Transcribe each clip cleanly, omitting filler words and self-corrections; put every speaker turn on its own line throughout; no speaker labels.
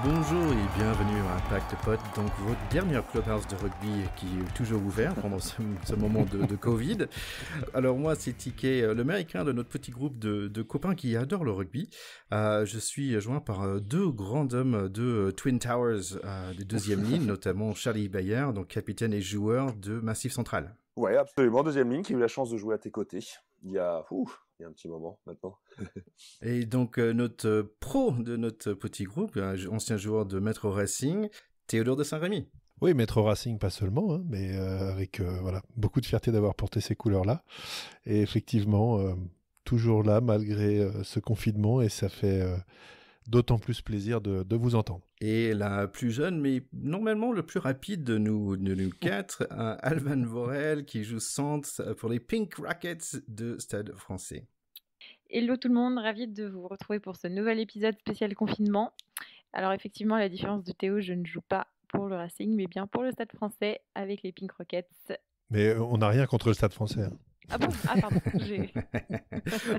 Bonjour et bienvenue à Impact Pod, donc votre dernier clubhouse de rugby qui est toujours ouvert pendant ce moment de Covid. Alors moi c'est Ticket, l'américain de notre petit groupe de copains qui adorent le rugby. Je suis joint par deux grands hommes de Twin Towers, des deuxième ligne, notamment Charlie Bayer, donc capitaine et joueur de Massif Central.
Ouais, absolument, deuxième ligne, qui a eu la chance de jouer à tes côtés il y a un petit moment maintenant.
Et donc notre pro de notre petit groupe, ancien joueur de Metro Racing, Théodore de Saint-Rémy.
Oui, Metro Racing, pas seulement, hein, mais avec beaucoup de fierté d'avoir porté ces couleurs-là. Et effectivement, toujours là, malgré ce confinement, et ça fait d'autant plus plaisir de vous entendre.
Et la plus jeune, mais normalement le plus rapide de nous quatre, Alban Vorel, qui joue centre pour les Pink Rockets de Stade Français.
Hello tout le monde, ravi de vous retrouver pour ce nouvel épisode spécial confinement. Alors effectivement, à la différence de Théo, je ne joue pas pour le Racing, mais bien pour le Stade Français avec les Pink Rockets.
Mais on n'a rien contre le Stade Français. Hein.
Ah bon ? Ah pardon.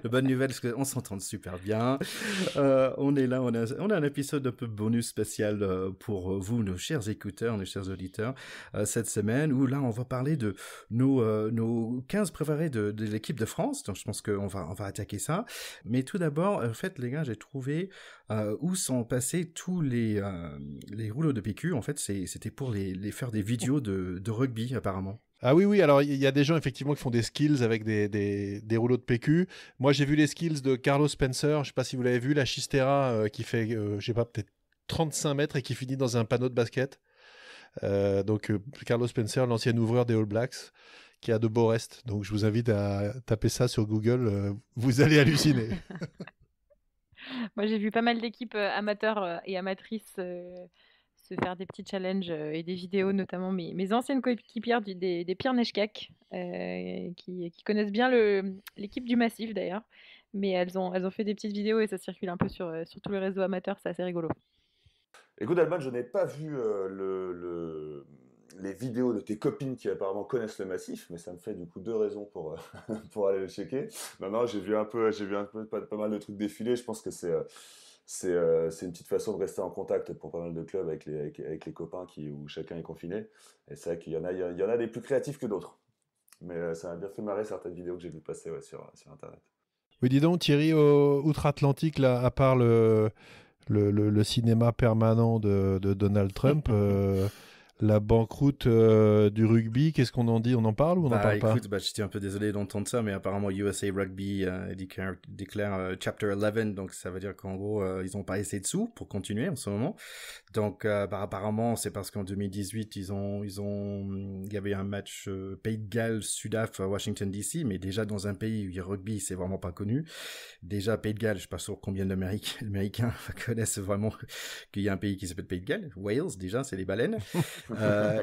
La bonne nouvelle, c'est qu'on s'entend super bien. On est là, on a un épisode un peu bonus spécial pour vous, nos chers écouteurs, nos chers auditeurs, cette semaine, où là, on va parler de nos 15 préférés de l'équipe de France. Donc, je pense qu'on va attaquer ça. Mais tout d'abord, en fait, les gars, j'ai trouvé où sont passés tous les rouleaux de PQ. En fait, c'était pour les faire des vidéos de rugby, apparemment.
Ah oui, alors il y a des gens effectivement qui font des skills avec des rouleaux de PQ. Moi j'ai vu les skills de Carlos Spencer, je ne sais pas si vous l'avez vu, la Chistera qui fait, je sais pas, peut-être 35 mètres et qui finit dans un panneau de basket. Donc Carlos Spencer, l'ancien ouvreur des All Blacks, qui a de beaux restes. Donc je vous invite à taper ça sur Google, vous allez halluciner.
Moi j'ai vu pas mal d'équipes amateurs et amatrices se faire des petits challenges et des vidéos, notamment mes anciennes coéquipières des Pierre Neschkak, qui connaissent bien l'équipe du Massif d'ailleurs, mais elles ont fait des petites vidéos et ça circule un peu sur tous les réseaux amateurs, c'est assez rigolo.
Écoute Alban, je n'ai pas vu les vidéos de tes copines qui apparemment connaissent le Massif, mais ça me fait du coup deux raisons pour, pour aller le checker. Non, j'ai vu un peu pas mal de trucs défiler, je pense que c'est une petite façon de rester en contact pour pas mal de clubs avec les copains où chacun est confiné. Et c'est vrai qu'il y en a des plus créatifs que d'autres. Mais ça m'a bien fait marrer certaines vidéos que j'ai vu passer sur Internet.
Oui, dis donc Thierry, outre-Atlantique, là, à part le cinéma permanent de Donald Trump, la banqueroute du rugby, qu'est-ce qu'on en dit ? On en parle ou on n'en parle pas ?
Écoute, j'étais un peu désolé d'entendre ça, mais apparemment USA Rugby déclare Chapter 11, donc ça veut dire qu'en gros, ils n'ont pas assez de sous pour continuer en ce moment. Donc apparemment, c'est parce qu'en 2018, il y avait un match Pays de Galles, Sudaf, Washington DC, mais déjà dans un pays où le rugby, c'est vraiment pas connu. Déjà, Pays de Galles, je suis pas sûr combien d'Américains connaissent vraiment qu'il y a un pays qui s'appelle Pays de Galles. Wales, déjà, c'est les baleines.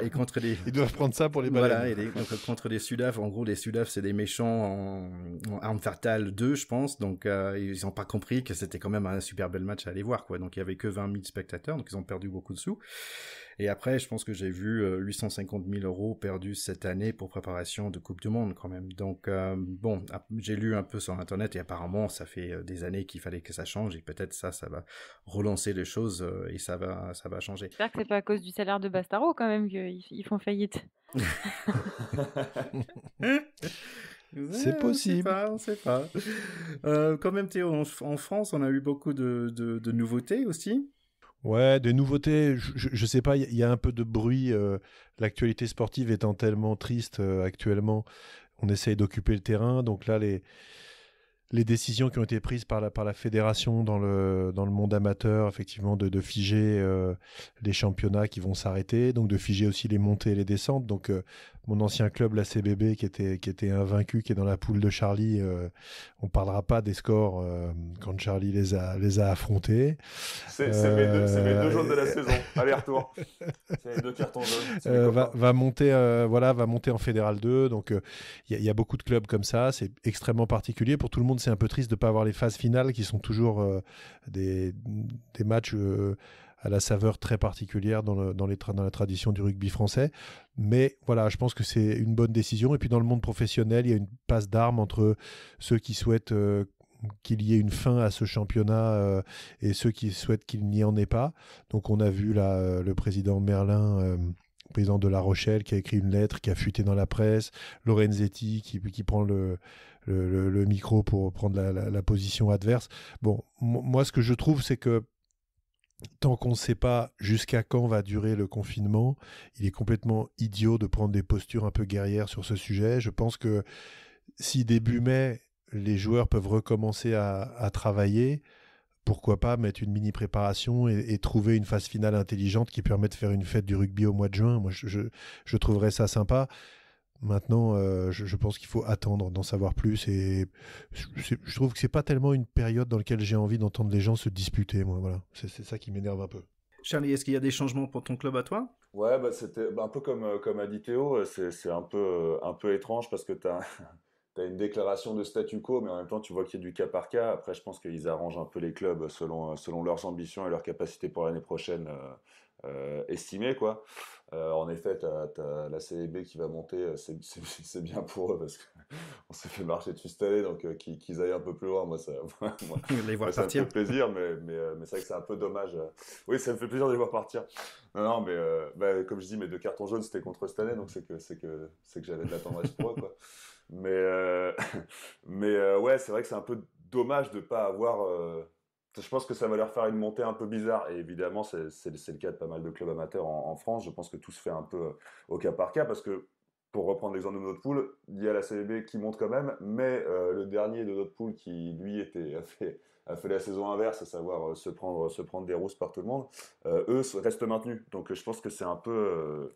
Et contre les...
Ils doivent prendre ça pour les baleines.
Voilà, donc, contre les Sudaf, en gros, les Sudaf, c'est des méchants en arme fatale 2, je pense. Donc, ils n'ont pas compris que c'était quand même un super bel match à aller voir, quoi. Donc, il y avait que 20 000 spectateurs, donc ils ont perdu beaucoup de sous. Et après, je pense que j'ai vu 850 000 euros perdus cette année pour préparation de Coupe du Monde, quand même. Donc, bon, j'ai lu un peu sur Internet et apparemment, ça fait des années qu'il fallait que ça change et peut-être ça va relancer les choses et ça va changer.
J'espère que c'est pas à cause du salaire de Bastaro, quand même, qu'ils font faillite.
C'est possible.
On sait pas. Quand même, Théo, en France, on a eu beaucoup de nouveautés aussi.
Ouais, des nouveautés, je sais pas, il y a un peu de bruit, l'actualité sportive étant tellement triste actuellement, on essaye d'occuper le terrain, donc là les décisions qui ont été prises par la fédération dans le monde amateur, effectivement, de figer les championnats qui vont s'arrêter, donc de figer aussi les montées et les descentes. Donc mon ancien club, la CBB, qui était invaincu, qui est dans la poule de Charlie, on parlera pas des scores quand Charlie les a affrontés.
C'est mes deux jaunes de la saison, aller-retour. C'est les deux cartons jaunes.
Va monter en Fédéral 2, donc il y a beaucoup de clubs comme ça, c'est extrêmement particulier pour tout le monde. C'est un peu triste de ne pas avoir les phases finales qui sont toujours des matchs à la saveur très particulière dans la tradition du rugby français. Mais voilà, je pense que c'est une bonne décision. Et puis dans le monde professionnel, il y a une passe d'armes entre ceux qui souhaitent qu'il y ait une fin à ce championnat et ceux qui souhaitent qu'il n'y en ait pas. Donc on a vu là le président Merlin, président de La Rochelle, qui a écrit une lettre qui a fuité dans la presse, Lorenzetti qui prend le micro pour prendre la position adverse. Bon, moi ce que je trouve, c'est que tant qu'on ne sait pas jusqu'à quand va durer le confinement, il est complètement idiot de prendre des postures un peu guerrières sur ce sujet. Je pense que si début mai, les joueurs peuvent recommencer à travailler, pourquoi pas mettre une mini préparation et trouver une phase finale intelligente qui permet de faire une fête du rugby au mois de juin. Moi, je trouverais ça sympa. Maintenant, je pense qu'il faut attendre d'en savoir plus et je trouve que c'est pas tellement une période dans laquelle j'ai envie d'entendre les gens se disputer. Moi, voilà, c'est ça qui m'énerve un peu.
Charlie, est-ce qu'il y a des changements pour ton club à toi?
Ouais, bah, c'était un peu comme a dit Théo, c'est un peu étrange parce que t'as une déclaration de statu quo, mais en même temps, tu vois qu'il y a du cas par cas. Après, je pense qu'ils arrangent un peu les clubs selon leurs ambitions et leurs capacités pour l'année prochaine estimées, quoi. En effet, t'as la CEB qui va monter, c'est bien pour eux parce qu'on s'est fait marcher dessus cette année, donc qu'ils aillent un peu plus loin,
Les voir
ça me
partir.
fait plaisir, mais c'est vrai que c'est un peu dommage. Oui, ça me fait plaisir de les voir partir. Non, mais bah, comme je dis, mes 2 cartons jaunes, c'était contre cette année, donc c'est que j'avais de la tendresse pour eux, quoi. Mais, ouais, c'est vrai que c'est un peu dommage de pas avoir. Je pense que ça va leur faire une montée un peu bizarre. Et évidemment, c'est le cas de pas mal de clubs amateurs en France. Je pense que tout se fait un peu au cas par cas parce que, pour reprendre l'exemple de notre poule, il y a la CLB qui monte quand même, mais le dernier de notre poule qui, lui, a fait la saison inverse, à savoir se prendre des rousses par tout le monde, eux restent maintenus. Donc je pense que c'est un peu.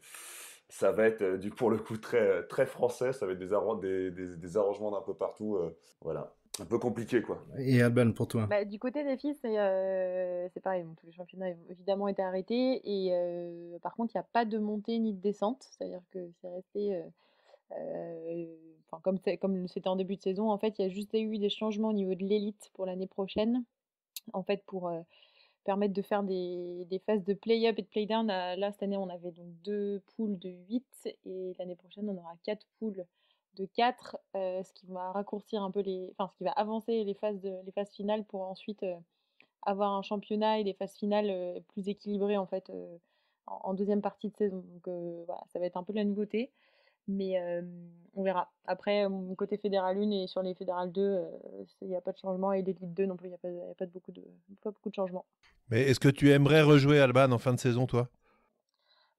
Ça va être, pour le coup, très, très français. Ça va être des arrangements d'un peu partout. Voilà. Un peu compliqué, quoi.
Et Alban, pour toi?
Bah, du côté des filles, c'est pareil. Bon, tous les championnats ont évidemment été arrêtés. Et par contre, il n'y a pas de montée ni de descente. C'est-à-dire que c'est resté. Enfin, comme c'était en début de saison, en fait, il y a juste eu des changements au niveau de l'élite pour l'année prochaine. En fait, pour permettre de faire des phases de play-up et de play-down. Là, cette année, on avait donc 2 poules de 8 et l'année prochaine, on aura 4 poules de 4, ce qui va raccourcir un peu ce qui va avancer les phases finales pour ensuite avoir un championnat et des phases finales plus équilibrées en fait en deuxième partie de saison. Donc voilà, ça va être un peu la nouveauté. Mais on verra. Après, côté Fédéral 1 et sur les Fédéral 2, il n'y a pas de changement. Et l'Élite 2 non plus, il n'y a pas beaucoup de changements.
Mais est-ce que tu aimerais rejouer Alban en fin de saison, toi?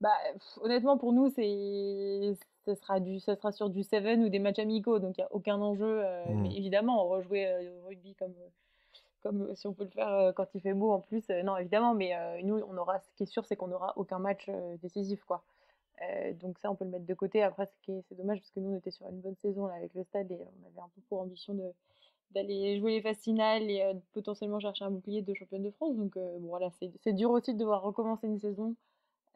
Bah, honnêtement, pour nous, ça sera sur du 7 ou des matchs amicaux. Donc, il n'y a aucun enjeu. Mais évidemment, rejouer au rugby comme si on peut le faire quand il fait beau en plus. Non, évidemment. Mais nous, ce qui est sûr, c'est qu'on n'aura aucun match décisif, quoi. Donc ça, on peut le mettre de côté. Après, c'est dommage parce que nous, on était sur une bonne saison là, avec le stade et on avait un peu pour ambition d'aller jouer les phases finales et potentiellement chercher un bouclier de championne de France. Donc bon, voilà, c'est dur aussi de devoir recommencer une saison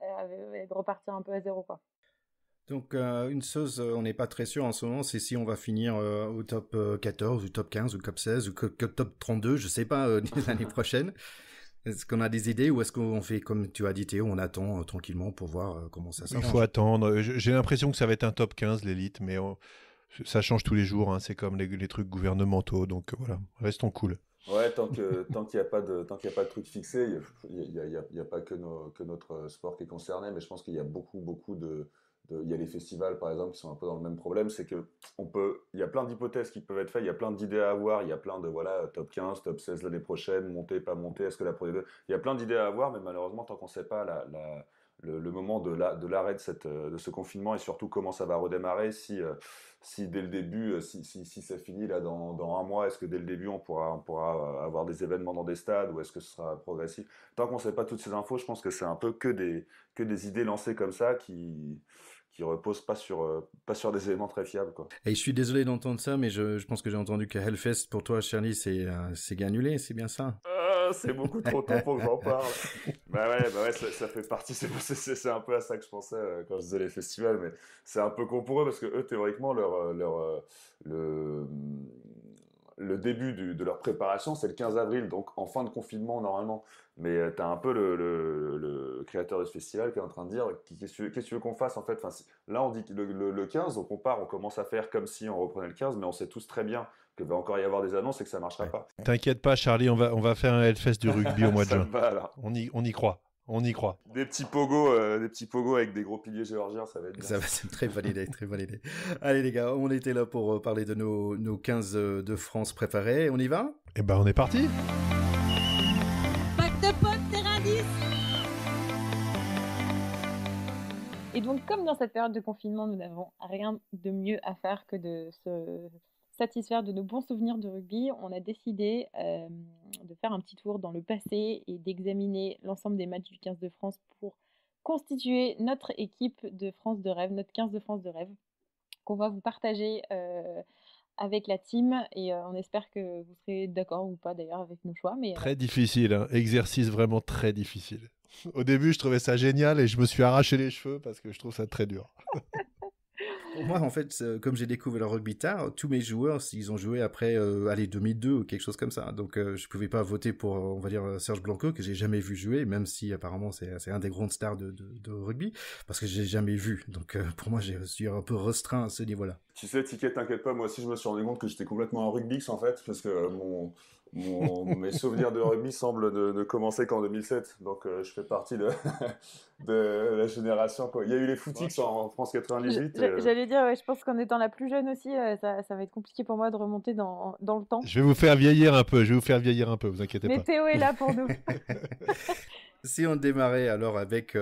et de repartir un peu à zéro, quoi.
Donc, une chose, on n'est pas très sûr en ce moment, c'est si on va finir au top 14 ou top 15 ou top 16 ou top 32, je sais pas, l'année prochaine. Est-ce qu'on a des idées ou est-ce qu'on fait comme tu as dit Théo, on attend tranquillement pour voir comment ça s'arrange?
Il faut attendre. J'ai l'impression que ça va être un top 15 l'élite, mais ça change tous les jours. Hein. C'est comme les trucs gouvernementaux, donc voilà, restons cool.
Ouais, tant qu'il n'y a pas de truc fixé, il y a pas que notre sport qui est concerné, mais je pense qu'il y a beaucoup il y a les festivals par exemple qui sont un peu dans le même problème, c'est que il y a plein d'hypothèses qui peuvent être faites, il y a plein d'idées à avoir, il y a plein de voilà top 15, top 16 l'année prochaine, monter, pas monter, est-ce que la Pro D2, il y a plein d'idées à avoir, mais malheureusement tant qu'on ne sait pas le moment de l'arrêt de ce confinement et surtout comment ça va redémarrer, si dès le début, si ça finit là dans un mois, est-ce que dès le début on pourra avoir des événements dans des stades ou est-ce que ce sera progressif? Tant qu'on ne sait pas toutes ces infos, je pense que c'est un peu que des idées lancées comme ça qui reposent pas sur des éléments très fiables, quoi.
Et je suis désolé d'entendre ça, mais je pense que j'ai entendu que Hellfest pour toi, Charlie, c'est annulé, c'est bien ça?
C'est beaucoup trop tôt pour que j'en parle. Bah ouais, ça fait partie, c'est un peu à ça que je pensais quand je disais les festivals, mais c'est un peu con pour eux parce que eux, théoriquement, le début de leur préparation, c'est le 15 avril, donc en fin de confinement normalement. Mais t'as un peu le créateur de ce festival qui est en train de dire qu'est-ce que tu veux qu'on fasse en fait. Enfin, là, on dit que le 15, donc on commence à faire comme si on reprenait le 15, mais on sait tous très bien va encore y avoir des annonces et que ça marchera pas.
T'inquiète pas, Charlie, on va faire un Hellfest du rugby au mois de
Ça
juin.
me va, alors.
On y croit. On y croit.
Des petits pogos avec des gros piliers géorgiens, ça va être bien.
Ça va, c'est très validé, très validé. Allez les gars, on était là pour parler de nos 15 de France préférés. On y va?
Eh ben, on est parti.
Pack de potes, terrain 10.
Et donc, comme dans cette période de confinement, nous n'avons rien de mieux à faire que de se satisfaire de nos bons souvenirs de rugby, on a décidé de faire un petit tour dans le passé et d'examiner l'ensemble des matchs du 15 de France pour constituer notre équipe de France de rêve, notre 15 de France de rêve, qu'on va vous partager avec la team. Et on espère que vous serez d'accord ou pas d'ailleurs avec nos choix. Mais,
Très difficile, hein. Exercice vraiment très difficile. Au début, je trouvais ça génial et je me suis arraché les cheveux parce que je trouve ça très dur.
Moi, en fait, comme j'ai découvert le rugby tard, tous mes joueurs, ils ont joué après, 2002 ou quelque chose comme ça. Donc, je pouvais pas voter pour, on va dire, Serge Blanco, que j'ai jamais vu jouer, même si apparemment c'est un des grandes stars de rugby, parce que j'ai jamais vu. Donc, pour moi, je suis un peu restreint à ce niveau-là.
Tu sais, Ticket, t'inquiète pas, moi aussi je me suis rendu compte que j'étais complètement un rugbix en fait, parce que mes souvenirs de rugby semblent ne commencer qu'en 2007, donc je fais partie de la génération, quoi. Il y a eu les footix en France 98.
J'allais dire, ouais, je pense qu'en étant la plus jeune aussi, ça va être compliqué pour moi de remonter dans le temps.
Je vais vous faire vieillir un peu, vous inquiétez
Mais
pas.
Théo est là pour nous.
Si on démarrait alors avec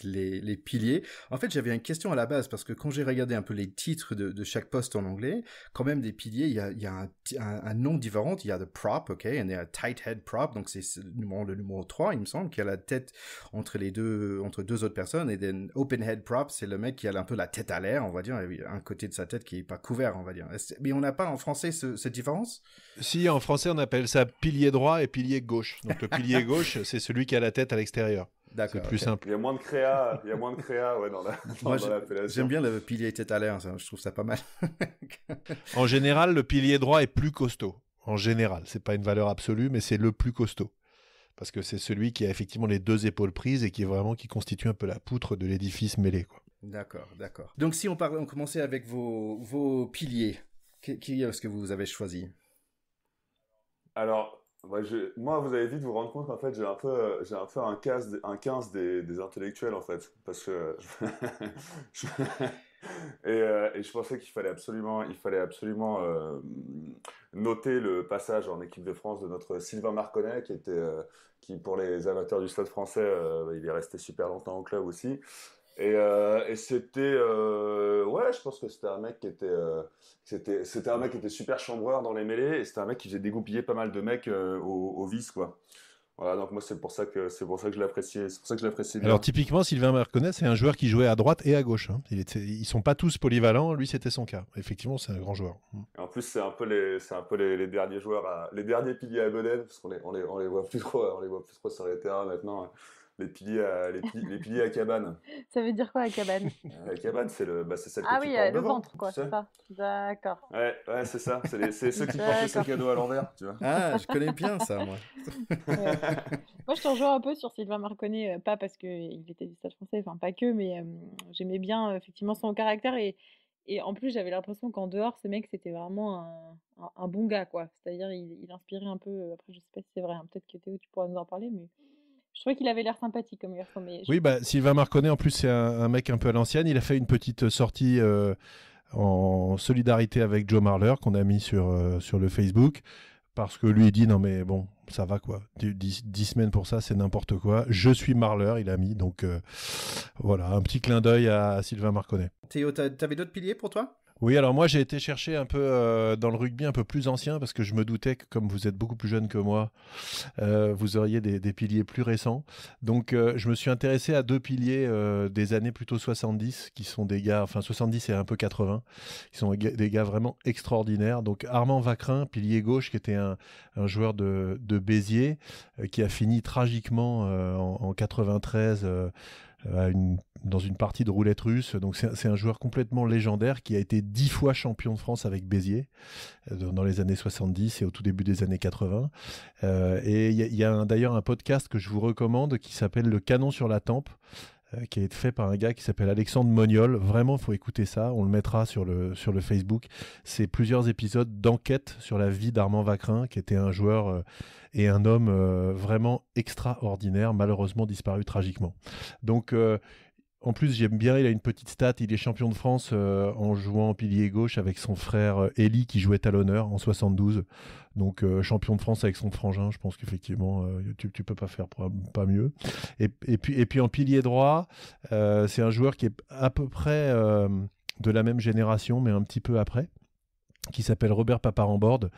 les piliers, en fait j'avais une question à la base parce que quand j'ai regardé un peu les titres de chaque poste en anglais, quand même des piliers, il y a un nom différent. Il y a the prop, ok, il y a tight head prop, donc c'est le numéro 3 il me semble, qui a la tête entre deux autres personnes, et then open head prop, c'est le mec qui a un peu la tête à l'air, on va dire, un côté de sa tête qui est pas couvert, on va dire. Mais on n'a pas en français cette différence?
Si, en français, on appelle ça pilier droit et pilier gauche. Donc le pilier gauche, c'est celui qui a la tête à l'extérieur.
D'accord.
C'est plus simple.
Il y a moins de créa, ouais, dans l'appellation.
J'aime bien le pilier tête à l'air, ça, je trouve ça pas mal.
En général, le pilier droit est plus costaud. En général, c'est pas une valeur absolue, mais c'est le plus costaud. Parce que c'est celui qui a effectivement les deux épaules prises et qui constitue un peu la poutre de l'édifice mêlé, quoi.
D'accord. Donc si on commençait avec vos piliers, qui est-ce que vous avez choisi?
Alors, moi, vous allez vite vous rendre compte qu'en fait, j'ai un peu un 15 des intellectuels, en fait. Parce que et je pensais qu'il fallait absolument noter le passage en équipe de France de notre Sylvain Marconnet, qui pour les amateurs du Stade français, il est resté super longtemps au club aussi. Et c'était, ouais, je pense que c'était un mec qui était super chambreur dans les mêlées, et c'était un mec qui faisait dégoupiller pas mal de mecs au vice, quoi. Voilà, donc moi c'est pour ça que je l'appréciais bien.
Alors typiquement, Sylvain Marconnet, c'est un joueur qui jouait à droite et à gauche, hein. Ils sont pas tous polyvalents, lui c'était son cas. Effectivement, c'est un grand joueur.
Et en plus c'est un peu les derniers joueurs, les derniers piliers à Godel, parce qu'on les voit plus trop sur les terrains maintenant. Les piliers à cabane.
Ça veut dire quoi, à cabane?
La cabane, c'est celle que
Ah
tu
oui,
portes
le
devant,
ventre, quoi,
tu sais.
c'est ça. D'accord.
Ouais, c'est ça. C'est ceux qui portent le sac à dos à l'envers, tu vois.
Ah, je connais bien ça, moi.
Ouais. Moi, je te rejoins un peu sur Sylvain Marconnet, pas parce qu'il était du Stade français, enfin pas que, mais j'aimais bien effectivement son caractère, et en plus j'avais l'impression qu'en dehors, ce mec c'était vraiment un bon gars, quoi. C'est-à-dire il inspirait un peu, après je sais pas si c'est vrai, hein, peut-être que Théo tu pourras nous en parler, mais je trouvais qu'il avait l'air sympathique comme garçon. Mais
Oui, Sylvain Marconnet, en plus, c'est un mec un peu à l'ancienne. Il a fait une petite sortie en solidarité avec Joe Marler qu'on a mis sur le Facebook, parce que lui il dit non mais bon, ça va quoi, 10 semaines pour ça, c'est n'importe quoi. Je suis Marler, il a mis, donc voilà, un petit clin d'œil à Sylvain Marconnet.
Théo, t'avais d'autres piliers pour toi?
Oui, alors moi j'ai été chercher un peu dans le rugby un peu plus ancien, parce que je me doutais que comme vous êtes beaucoup plus jeune que moi, vous auriez des piliers plus récents. Donc je me suis intéressé à deux piliers des années plutôt 70, qui sont des gars, enfin 70 et un peu 80, qui sont des gars vraiment extraordinaires. Donc Armand Vacrin, pilier gauche, qui était un joueur de Béziers, qui a fini tragiquement en 93 dans une partie de roulette russe. Donc c'est un joueur complètement légendaire qui a été 10 fois champion de France avec Béziers dans les années 70 et au tout début des années 80. Et il y a d'ailleurs un podcast que je vous recommande qui s'appelle Le Canon sur la tempe, qui est fait par un gars qui s'appelle Alexandre Moniol. Vraiment, il faut écouter ça. On le mettra sur le Facebook. C'est plusieurs épisodes d'enquête sur la vie d'Armand Vacrin, qui était un joueur et un homme vraiment extraordinaire, malheureusement disparu tragiquement. Donc, en plus, j'aime bien, il a une petite stat, il est champion de France en jouant en pilier gauche avec son frère Elie qui jouait talonneur en 72. Donc champion de France avec son frangin, je pense qu'effectivement, tu peux pas faire pas mieux. Et puis en pilier droit, c'est un joueur qui est à peu près de la même génération, mais un petit peu après, qui s'appelle Robert Paparamborde,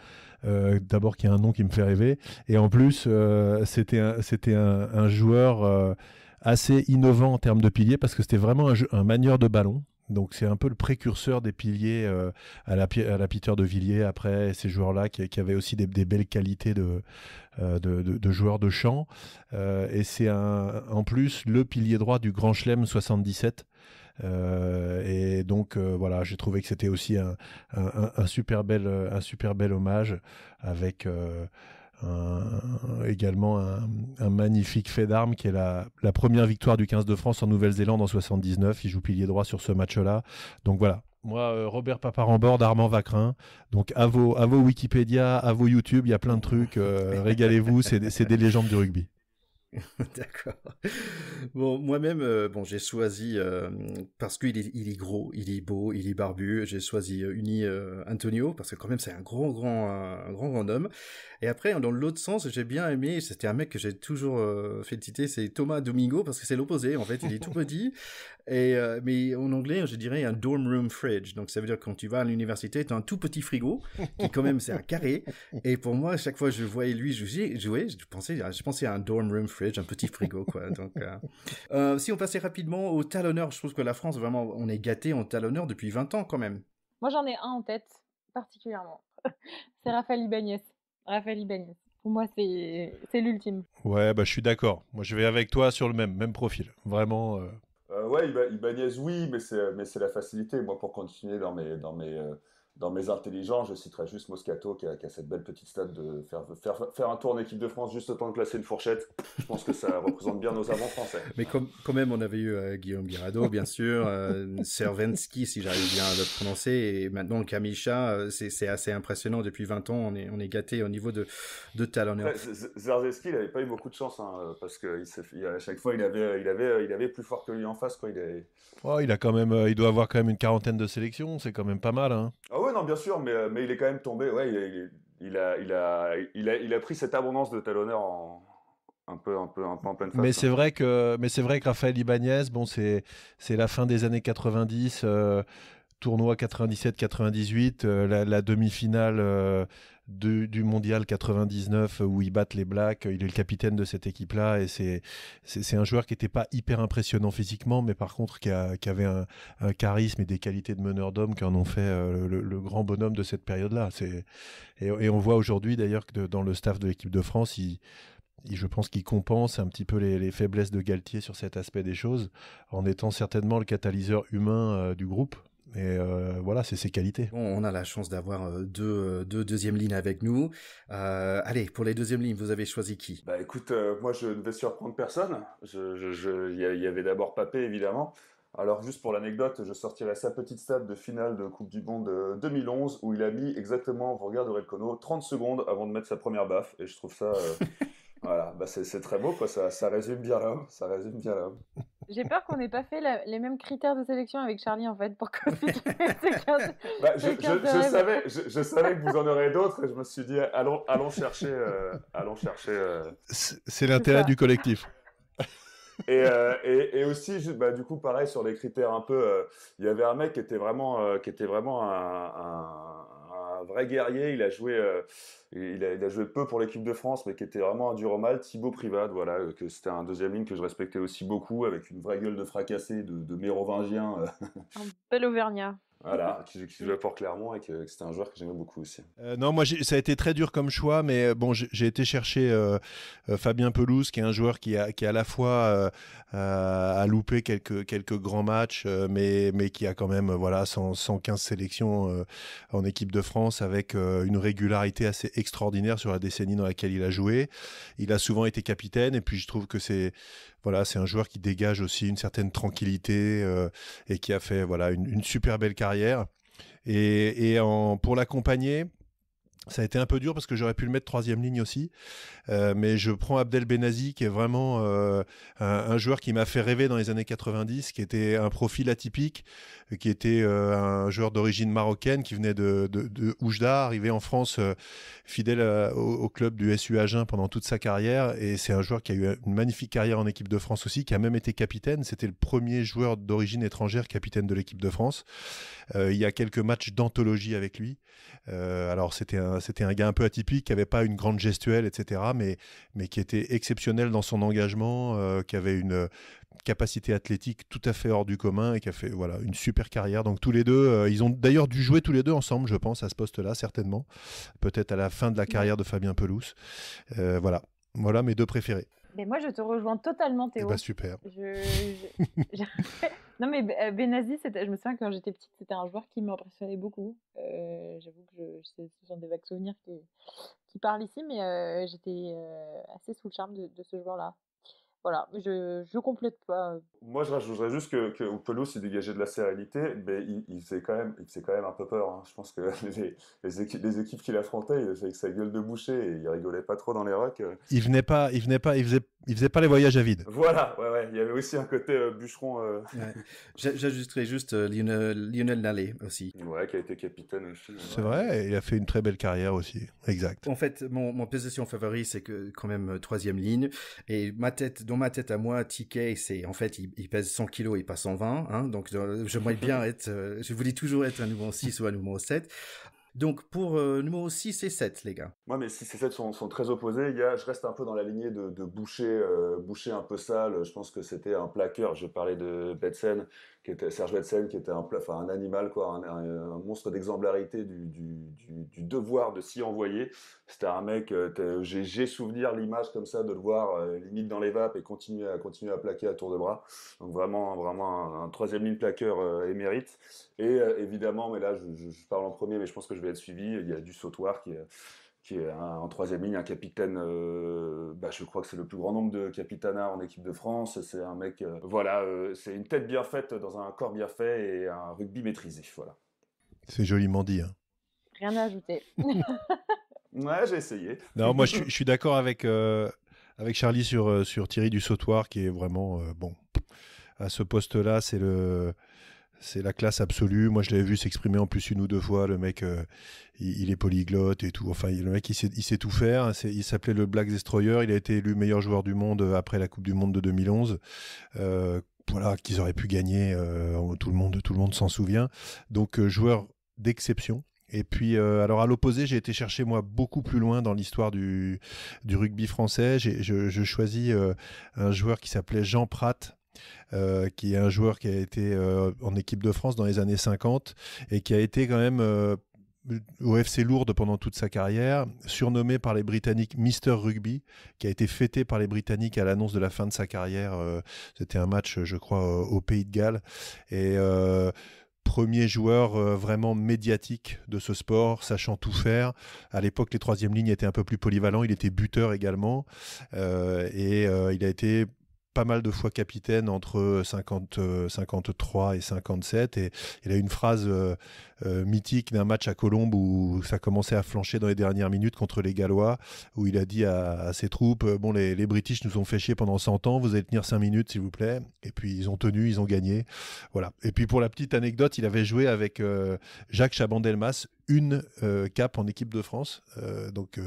d'abord qui a un nom qui me fait rêver, et en plus c'était un joueur assez innovant en termes de piliers, parce que c'était vraiment un manieur de ballon. Donc c'est un peu le précurseur des piliers à la Peter de Villiers, après ces joueurs-là qui avaient aussi des belles qualités de joueurs de champ. Et c'est en plus le pilier droit du Grand Chelem 77. Et donc voilà, j'ai trouvé que c'était aussi un super bel hommage avec également un magnifique fait d'armes qui est la première victoire du 15 de France en Nouvelle-Zélande en 79. Il joue pilier droit sur ce match-là. Donc voilà, moi Robert Paparamborde, Armand Vacrin. Donc à vos Wikipédia, à vos YouTube, il y a plein de trucs. Régalez-vous, c'est des légendes du rugby.
D'accord. Bon, moi-même, j'ai choisi parce qu'il est gros, il est beau, il est barbu. J'ai choisi Uni Antonio parce que quand même c'est un grand homme. Et après, dans l'autre sens, j'ai bien aimé. C'était un mec que j'ai toujours félicité, c'est Thomas Domingo parce que c'est l'opposé. En fait, il est tout petit. Et mais en anglais, je dirais un dorm room fridge. Donc ça veut dire que quand tu vas à l'université, tu as un tout petit frigo qui quand même c'est un carré. Et pour moi, à chaque fois que je voyais lui jouer, je pensais à un dorm room fridge, un petit frigo quoi. Donc si on passait rapidement au talonneur, je trouve que la France vraiment on est gâté en talonneur depuis 20 ans quand même.
Moi j'en ai un en tête particulièrement. C'est Raphaël Ibanez. Pour moi c'est l'ultime.
Ouais, je suis d'accord. Moi je vais avec toi sur le même profil. Vraiment.
Ouais, Ibanez, oui, mais c'est la facilité. Moi, pour continuer dans mes intelligences, je citerai juste Moscato qui a cette belle petite stat de faire un tour en équipe de France juste le temps de placer une fourchette. Je pense que ça représente bien nos avants français.
Mais quand même, on avait eu Guillaume Guirado, bien sûr, Cervenski, si j'arrive bien à le prononcer, et maintenant Kamisha, c'est assez impressionnant. Depuis 20 ans, on est gâté au niveau de talonneur.
Cervenski, il n'avait pas eu beaucoup de chance, parce que à chaque fois, il avait plus fort que lui en face, quoi.
Il doit avoir quand même une quarantaine de sélections, c'est quand même pas mal, hein.
Ah ouais, non, bien sûr, mais il est quand même tombé. Ouais, il a pris cette abondance de talonneurs un peu en pleine face.
Mais c'est vrai que Raphaël Ibanez, c'est la fin des années 90, tournoi 97-98, la demi-finale du mondial 99 où ils battent les Blacks. Il est le capitaine de cette équipe-là et c'est un joueur qui n'était pas hyper impressionnant physiquement, mais par contre qui avait un charisme et des qualités de meneur d'homme qui en ont fait le grand bonhomme de cette période-là. Et on voit aujourd'hui d'ailleurs que dans le staff de l'équipe de France, je pense qu'il compense un petit peu les faiblesses de Galtier sur cet aspect des choses, en étant certainement le catalyseur humain du groupe. Et voilà, c'est ses qualités.
Bon, on a la chance d'avoir deux deuxièmes lignes avec nous. Allez, pour les deuxièmes lignes, vous avez choisi qui ?
Bah écoute, moi je ne vais surprendre personne. Il y avait d'abord Papé, évidemment. Alors juste pour l'anecdote, je sortirai sa petite stat de finale de Coupe du Monde 2011 où il a mis exactement, vous regarderez le chrono, 30 secondes avant de mettre sa première baffe. Et je trouve ça... Voilà, c'est très beau, quoi. Ça résume bien l'homme.
J'ai peur qu'on n'ait pas fait les mêmes critères de sélection avec Charlie, en fait, pour que
je savais que vous en aurez d'autres et je me suis dit, allons chercher.
C'est l'intérêt du collectif.
Et aussi, du coup, pareil, sur les critères un peu... Il y avait un mec qui était vraiment un vrai guerrier. Il a joué peu pour l'équipe de France, mais qui était vraiment un dur au mal. Thibaut Privade, voilà, que c'était un deuxième ligne que je respectais aussi beaucoup, avec une vraie gueule de fracassé, de mérovingien.
Un bel Auvergnat.
Voilà, qui jouait pour Clermont et que c'était un joueur que j'aimais beaucoup aussi.
Non, moi ça a été très dur comme choix, mais bon, j'ai été chercher Fabien Pelouse, qui est un joueur qui à la fois a loupé quelques grands matchs, mais qui a quand même 115 sélections en équipe de France avec une régularité assez extraordinaire sur la décennie dans laquelle il a joué. Il a souvent été capitaine, et puis je trouve que c'est Voilà, c'est un joueur qui dégage aussi une certaine tranquillité et qui a fait voilà, une super belle carrière. Pour l'accompagner, ça a été un peu dur parce que j'aurais pu le mettre 3e ligne aussi. Mais je prends Abdel Benazi, qui est vraiment un joueur qui m'a fait rêver dans les années 90, qui était un profil atypique, qui était un joueur d'origine marocaine, qui venait de Oujda, arrivé en France fidèle au club du SU Agen pendant toute sa carrière. Et c'est un joueur qui a eu une magnifique carrière en équipe de France aussi, qui a même été capitaine. C'était le premier joueur d'origine étrangère capitaine de l'équipe de France. Il y a quelques matchs d'anthologie avec lui. Alors c'était un gars un peu atypique, qui n'avait pas une grande gestuelle, etc., mais qui était exceptionnel dans son engagement, qui avait une capacité athlétique tout à fait hors du commun et qui a fait voilà, une super carrière. Donc tous les deux, ils ont d'ailleurs dû jouer tous les deux ensemble, je pense, à ce poste-là, certainement. Peut-être à la fin de la carrière de Fabien Pelouse. Voilà mes deux préférés.
Mais moi, je te rejoins totalement, Théo.
Bah, super.
Non, mais Benazi, je me souviens quand j'étais petite, c'était un joueur qui m'impressionnait beaucoup. J'avoue que ce sont des vagues souvenirs qui parlent ici, mais j'étais assez sous le charme de ce joueur-là. Voilà, je complète pas.
Moi, je rajouterais juste que Pelouse, il dégageait de la sérénité, mais il faisait quand même un peu peur, hein. Je pense que les équipes qu'il affrontait, il faisait avec sa gueule de boucher et il rigolait pas trop dans les rocks.
Il faisait pas les voyages à vide.
Voilà, ouais. Il y avait aussi un côté bûcheron.
Ouais. J'ajouterais juste Lionel Nallet aussi.
Ouais, qui a été capitaine aussi.
C'est vrai, il a fait une très belle carrière aussi. Exact.
En fait, mon position favorite, c'est que quand même 3e ligne. Et dans ma tête à moi, TK, c'est en fait, il pèse 100 kilos, il passe 120. Hein, donc, j'aimerais bien être, je voulais toujours être un numéro 6 ou un numéro 7. Donc, pour numéro 6 et 7, les gars.
Moi, mes 6 et 7 sont très opposés. Je reste un peu dans la lignée de Boucher un peu sale. Je pense que c'était un plaqueur. Je parlais de Betsen, Serge Betsen, qui était un animal, quoi, un monstre d'exemplarité du devoir de s'y envoyer. C'était un mec, j'ai souvenir l'image comme ça, de le voir limite dans les vapes et continuer à plaquer à tour de bras. Donc vraiment un 3e ligne plaqueur émérite. Et évidemment, mais là je parle en premier, mais je pense que je vais être suivi. Il y a du Sautoir qui est en 3e ligne, un capitaine, je crois que c'est le plus grand nombre de capitanats en équipe de France. C'est un mec, c'est une tête bien faite dans un corps bien fait et un rugby maîtrisé, voilà.
C'est joliment dit. Hein.
Rien à ajouter.
Ouais, j'ai essayé.
Non, moi je suis d'accord avec Charlie sur Thierry du Sautoir, qui est vraiment bon. À ce poste-là, c'est la classe absolue. Moi, je l'avais vu s'exprimer en plus 1 ou 2 fois. Le mec, il est polyglotte et tout. Enfin, le mec, il sait tout faire. Il s'appelait le Black Destroyer. Il a été élu meilleur joueur du monde après la Coupe du Monde de 2011. Voilà, qu'ils auraient pu gagner. Tout le monde s'en souvient. Donc, joueur d'exception. Et puis, alors à l'opposé, j'ai été chercher moi beaucoup plus loin dans l'histoire du rugby français. Je choisis un joueur qui s'appelait Jean Prat, qui est un joueur qui a été en équipe de France dans les années 50 et qui a été quand même au FC Lourdes pendant toute sa carrière, surnommé par les Britanniques Mr Rugby, qui a été fêté par les Britanniques à l'annonce de la fin de sa carrière. C'était un match, je crois, au Pays de Galles. Et premier joueur vraiment médiatique de ce sport, sachant tout faire. À l'époque, les 3e lignes étaient un peu plus polyvalents. Il était buteur également. Il a été pas mal de fois capitaine entre 53 et 57. Et il a une phrase mythique d'un match à Colombes où ça commençait à flancher dans les dernières minutes contre les Gallois, où il a dit à ses troupes, bon, les British nous ont fait chier pendant 100 ans, vous allez tenir 5 minutes s'il vous plaît. Et puis ils ont tenu, ils ont gagné. Voilà. Et puis pour la petite anecdote, il avait joué avec Jacques Chaban-Delmas, une cape en équipe de France. Donc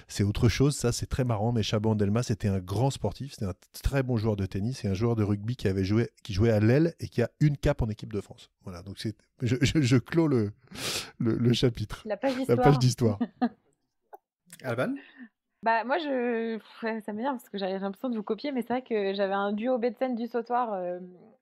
c'est autre chose, ça c'est très marrant, mais Chaban-Delmas était un grand sportif, c'était un très bon joueur de tennis et un joueur de rugby qui jouait à l'aile et qui a une cape en équipe de France. Voilà, donc je clôt le chapitre.
La page
d'histoire.
Alban ?
Bah moi ça m'énerve parce que j'avais l'impression de vous copier, mais c'est vrai que j'avais un duo Betsen du Sautoir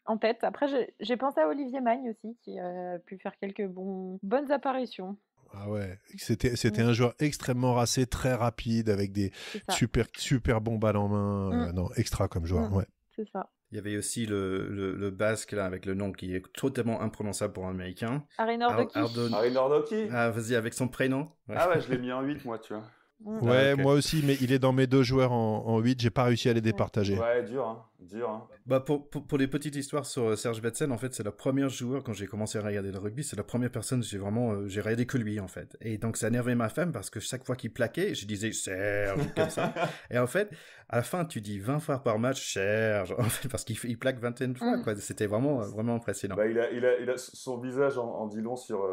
en tête. Après j'ai pensé à Olivier Magne aussi, qui a pu faire quelques bonnes apparitions.
Ah ouais, c'était un joueur extrêmement racé, très rapide, avec des super bons balles en main. Non, extra comme joueur, ouais.
C'est ça.
Il y avait aussi le basque là avec le nom qui est totalement imprononçable pour un américain.
Arin Ordoki.
Arin Ordoki.
Ah, vas-y, avec son prénom.
Ouais. Ah ouais, je l'ai mis en 8 moi, tu vois.
Ouais, okay. Moi aussi, mais il est dans mes 2 joueurs en 8, j'ai pas réussi à les départager.
Ouais, dur, hein. Dur, hein.
Bah pour les petites histoires sur Serge Betsen, en fait, c'est le premier joueur quand j'ai commencé à regarder le rugby, c'est la première personne j'ai regardé que lui en fait. Et donc ça énervait ma femme parce que chaque fois qu'il plaquait, je disais Serge comme ça. Et en fait, à la fin, tu dis 20 fois par match Serge, en fait, parce qu'il plaque 21 fois quoi. C'était vraiment impressionnant.
Bah, il a son visage en dit long sur.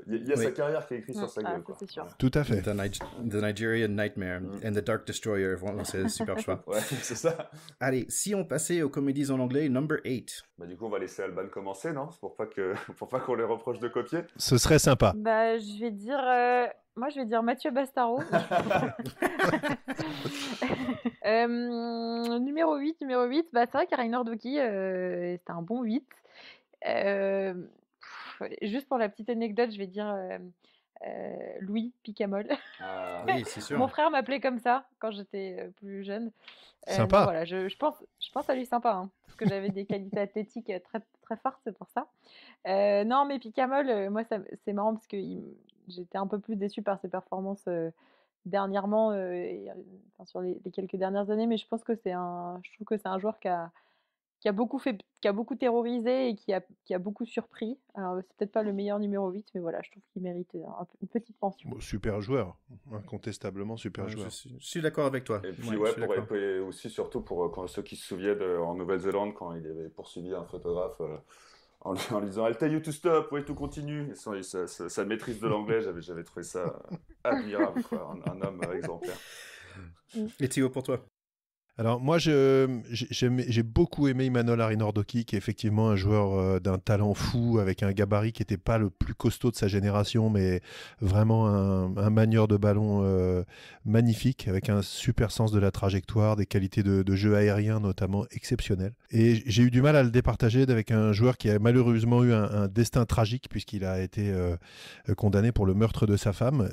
Il y a sa carrière qui est écrite sur sa gueule. Quoi.
C'est sûr.
Voilà.
Tout à fait.
The Nigerian Nightmare and the Dark Destroyer, vraiment, c'est un super choix.
Ouais, c'est ça.
Allez, si on passait aux comédies en anglais, number 8.
Bah, du coup, on va laisser Alban commencer, non? C'est pour pas qu'on les reproche de copier.
Ce serait sympa.
Bah, je vais dire, moi, je vais dire Mathieu Bastaro. Numéro 8, bah, c'est vrai qu'Rainer Doki, c'était un bon 8. Juste pour la petite anecdote, je vais dire Louis Picamol.
Oui, c'est sûr.
Mon frère m'appelait comme ça quand j'étais plus jeune.
Sympa.
Donc voilà, je pense à lui sympa, hein, parce que j'avais des qualités athlétiques très, très fortes, c'est pour ça. Non, mais Picamol, moi, c'est marrant parce que j'étais un peu plus déçue par ses performances dernièrement, sur les quelques dernières années, mais je trouve que c'est un joueur qui a beaucoup terrorisé et qui a beaucoup surpris. Alors, c'est peut-être pas le meilleur numéro 8, mais voilà, je trouve qu'il mérite une petite pension.
Bon, super joueur, incontestablement super joueur.
Je suis d'accord avec toi.
Et puis, et aussi, surtout pour ceux qui se souviennent en Nouvelle-Zélande, quand il avait poursuivi un photographe en lui disant I'll tell you to stop, ouais, tout continue. Et sa maîtrise de l'anglais, j'avais trouvé ça admirable, quoi. Un homme exemplaire.
Et Théo, pour toi?
Alors moi, j'ai beaucoup aimé Emmanuel Arinordoki, qui est effectivement un joueur d'un talent fou, avec un gabarit qui n'était pas le plus costaud de sa génération, mais vraiment un manieur de ballon magnifique, avec un super sens de la trajectoire, des qualités de jeu aérien notamment exceptionnelles. Et j'ai eu du mal à le départager avec un joueur qui a malheureusement eu un destin tragique, puisqu'il a été condamné pour le meurtre de sa femme.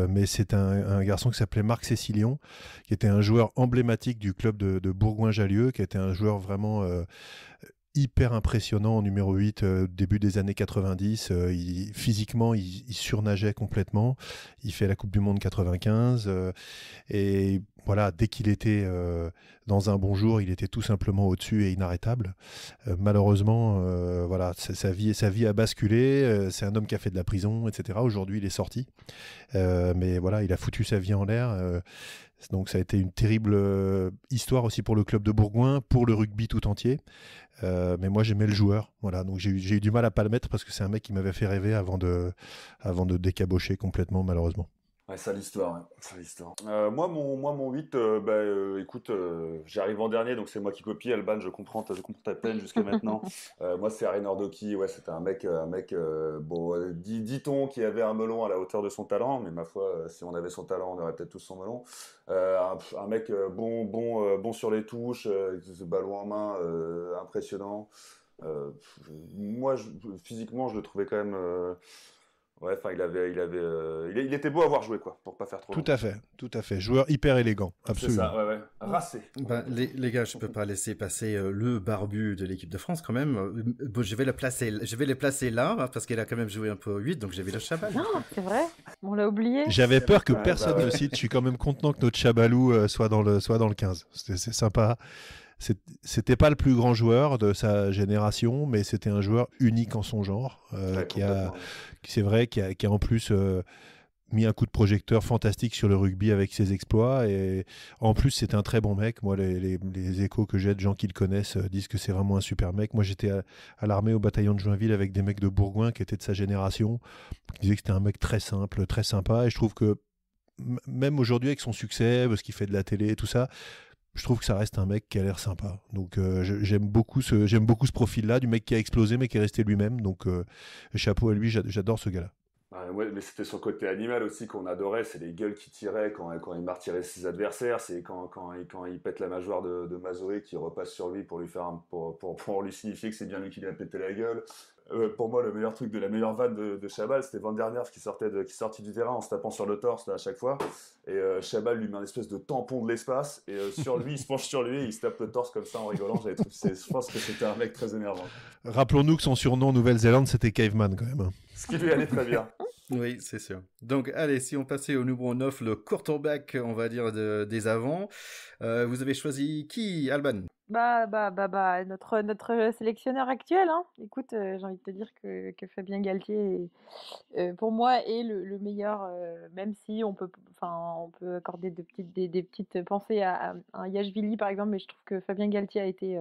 Mais c'est un garçon qui s'appelait Marc Cécilion, qui était un joueur emblématique du club de Bourgoin-Jallieu, qui était un joueur vraiment hyper impressionnant en numéro 8 début des années 90. Physiquement, il surnageait complètement. Il fait la Coupe du Monde 95. Et voilà, dès qu'il était dans un bon jour, il était tout simplement au-dessus et inarrêtable. Malheureusement, voilà, sa vie a basculé. C'est un homme qui a fait de la prison, etc. Aujourd'hui, il est sorti. Mais voilà, il a foutu sa vie en l'air. Donc ça a été une terrible histoire aussi pour le club de Bourgoin, pour le rugby tout entier. Mais moi j'aimais le joueur, voilà. Donc j'ai eu du mal à pas le mettre parce que c'est un mec qui m'avait fait rêver avant de décabocher complètement, malheureusement.
Ouais, ça l'histoire. Ouais. Ça l'histoire. Moi, mon 8, écoute, j'arrive en dernier, donc c'est moi qui copie. Alban, je comprends ta peine jusqu'à maintenant. Moi, c'est Rainer Doki. Ouais, c'était un mec bon, dit-on qui avait un melon à la hauteur de son talent, mais ma foi, si on avait son talent, on aurait peut-être tous son melon. Un mec bon sur les touches, ce ballon en main, impressionnant. Moi, physiquement, je le trouvais quand même. Ouais, enfin, il était beau à voir jouer, quoi, pour pas faire trop.
Tout à fait. Joueur hyper élégant, absolument.
C'est ça, ouais. Racé.
Ben, les gars, je peux pas laisser passer le barbu de l'équipe de France quand même. Bon, je vais les placer là, hein, parce qu'il a quand même joué un peu au 8, donc j'ai vu le Chabal.
Non, c'est vrai, on l'a oublié.
J'avais peur que personne ne le cite. Je suis quand même content que notre Chabalou soit dans le 15. C'est sympa. C'était pas le plus grand joueur de sa génération, mais c'était un joueur unique en son genre, qui a en plus mis un coup de projecteur fantastique sur le rugby avec ses exploits. Et en plus, c'est un très bon mec. Moi, les échos que j'ai de gens qui le connaissent disent que c'est vraiment un super mec. Moi, j'étais à l'armée au bataillon de Joinville avec des mecs de Bourgoin qui étaient de sa génération, qui disaient que c'était un mec très simple, très sympa. Et je trouve que même aujourd'hui, avec son succès, parce qu'il fait de la télé et tout ça, je trouve que ça reste un mec qui a l'air sympa. Donc j'aime beaucoup ce profil-là, du mec qui a explosé mais qui est resté lui-même. Donc chapeau à lui, j'adore ce gars-là.
Ouais, mais c'était son côté animal aussi qu'on adorait, c'est les gueules qu'il tirait quand il martyrait ses adversaires, c'est quand il pète la mâchoire de Mazoué qui repasse sur lui pour lui faire pour lui signifier que c'est bien lui qui lui a pété la gueule. Pour moi, le meilleur truc de la meilleure vanne de Chabal, c'était Van der Nerf qui sortit du terrain en se tapant sur le torse là, à chaque fois. Et Chabal lui met un espèce de tampon de l'espace. Et sur lui, il se penche sur lui et il se tape le torse comme ça en rigolant. Je pense que c'était un mec très énervant.
Rappelons-nous que son surnom en Nouvelle-Zélande, c'était Caveman quand même.
Ce qui lui allait très bien.
Oui, c'est sûr. Donc, allez, si on passait au numéro 9, le quarterback, on va dire, des avants, vous avez choisi qui, Alban?
Notre sélectionneur actuel, hein. Écoute, j'ai envie de te dire que Fabien Galtier, pour moi, est le meilleur, même si on peut accorder des petites pensées à un Yashvili, par exemple, mais je trouve que Fabien Galtier a été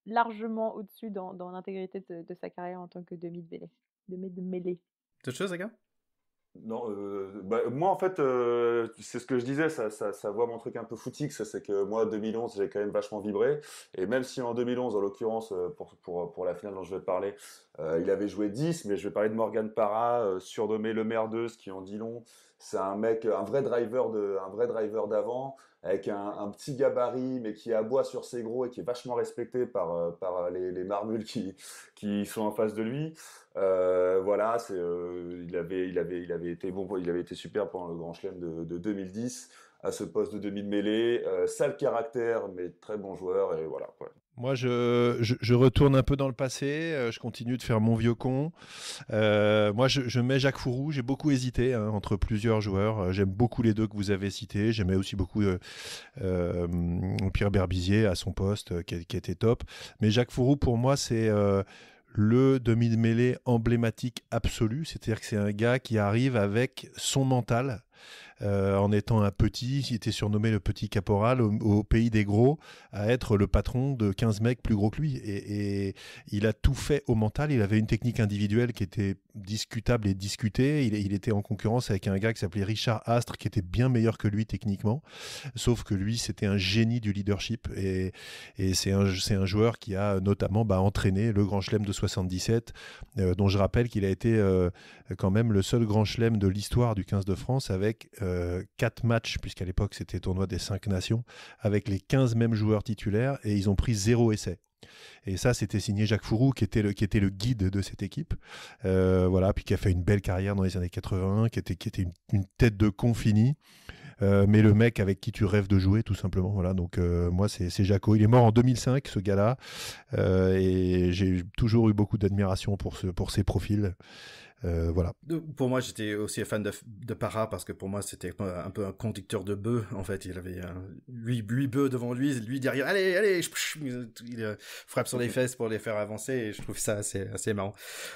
largement au-dessus dans l'intégrité de sa carrière en tant que demi de mêlée.
D'autres choses, les gars?
Non, moi en fait, c'est ce que je disais, ça voit mon truc un peu footix, c'est que moi 2011 j'ai quand même vachement vibré, et même si en 2011 en l'occurrence pour la finale dont je vais parler, il avait joué 10, mais je vais parler de Morgan Parra, surnommé le merdeuse, qui en dit long. C'est un mec, un vrai driver d'avant, avec un petit gabarit, mais qui aboie sur ses gros et qui est vachement respecté par les marmules qui sont en face de lui. Voilà, il avait été bon, il avait été super pendant le Grand Chelem de 2010 à ce poste de demi de mêlée, sale caractère mais très bon joueur et voilà quoi.
Moi, je retourne un peu dans le passé, je continue de faire mon vieux con. Moi, je mets Jacques Fourou. J'ai beaucoup hésité entre plusieurs joueurs. J'aime beaucoup les deux que vous avez cités. J'aimais aussi beaucoup Pierre Berbizier à son poste, qui était top. Mais Jacques Fourou, pour moi, c'est le demi de mêlée emblématique absolu. C'est-à-dire que c'est un gars qui arrive avec son mental. En étant un petit, il était surnommé le petit caporal au pays des gros, à être le patron de 15 mecs plus gros que lui. Et il a tout fait au mental. Il avait une technique individuelle qui était discutable et discutée. Il était en concurrence avec un gars qui s'appelait Richard Astre, qui était bien meilleur que lui techniquement. Sauf que lui, c'était un génie du leadership. Et c'est un joueur qui a notamment entraîné le Grand Chelem de 77, dont je rappelle qu'il a été quand même le seul Grand Chelem de l'histoire du 15 de France avec 4 matchs, puisqu'à l'époque c'était tournoi des 5 nations, avec les 15 mêmes joueurs titulaires, et ils ont pris 0 essai. Et ça, c'était signé Jacques Fourou, qui était le guide de cette équipe. Voilà, puis qui a fait une belle carrière dans les années 80, qui était une tête de con finie. Mais le mec avec qui tu rêves de jouer, tout simplement. Voilà, donc moi, c'est Jaco. Il est mort en 2005, ce gars-là. Et j'ai toujours eu beaucoup d'admiration pour ses profils. Voilà.
Pour moi, j'étais aussi fan de Parra parce que pour moi, c'était un peu un conducteur de bœufs. En fait, il avait 8 bœufs devant lui derrière. Allez, il frappe sur les fesses pour les faire avancer. Et je trouve ça assez marrant.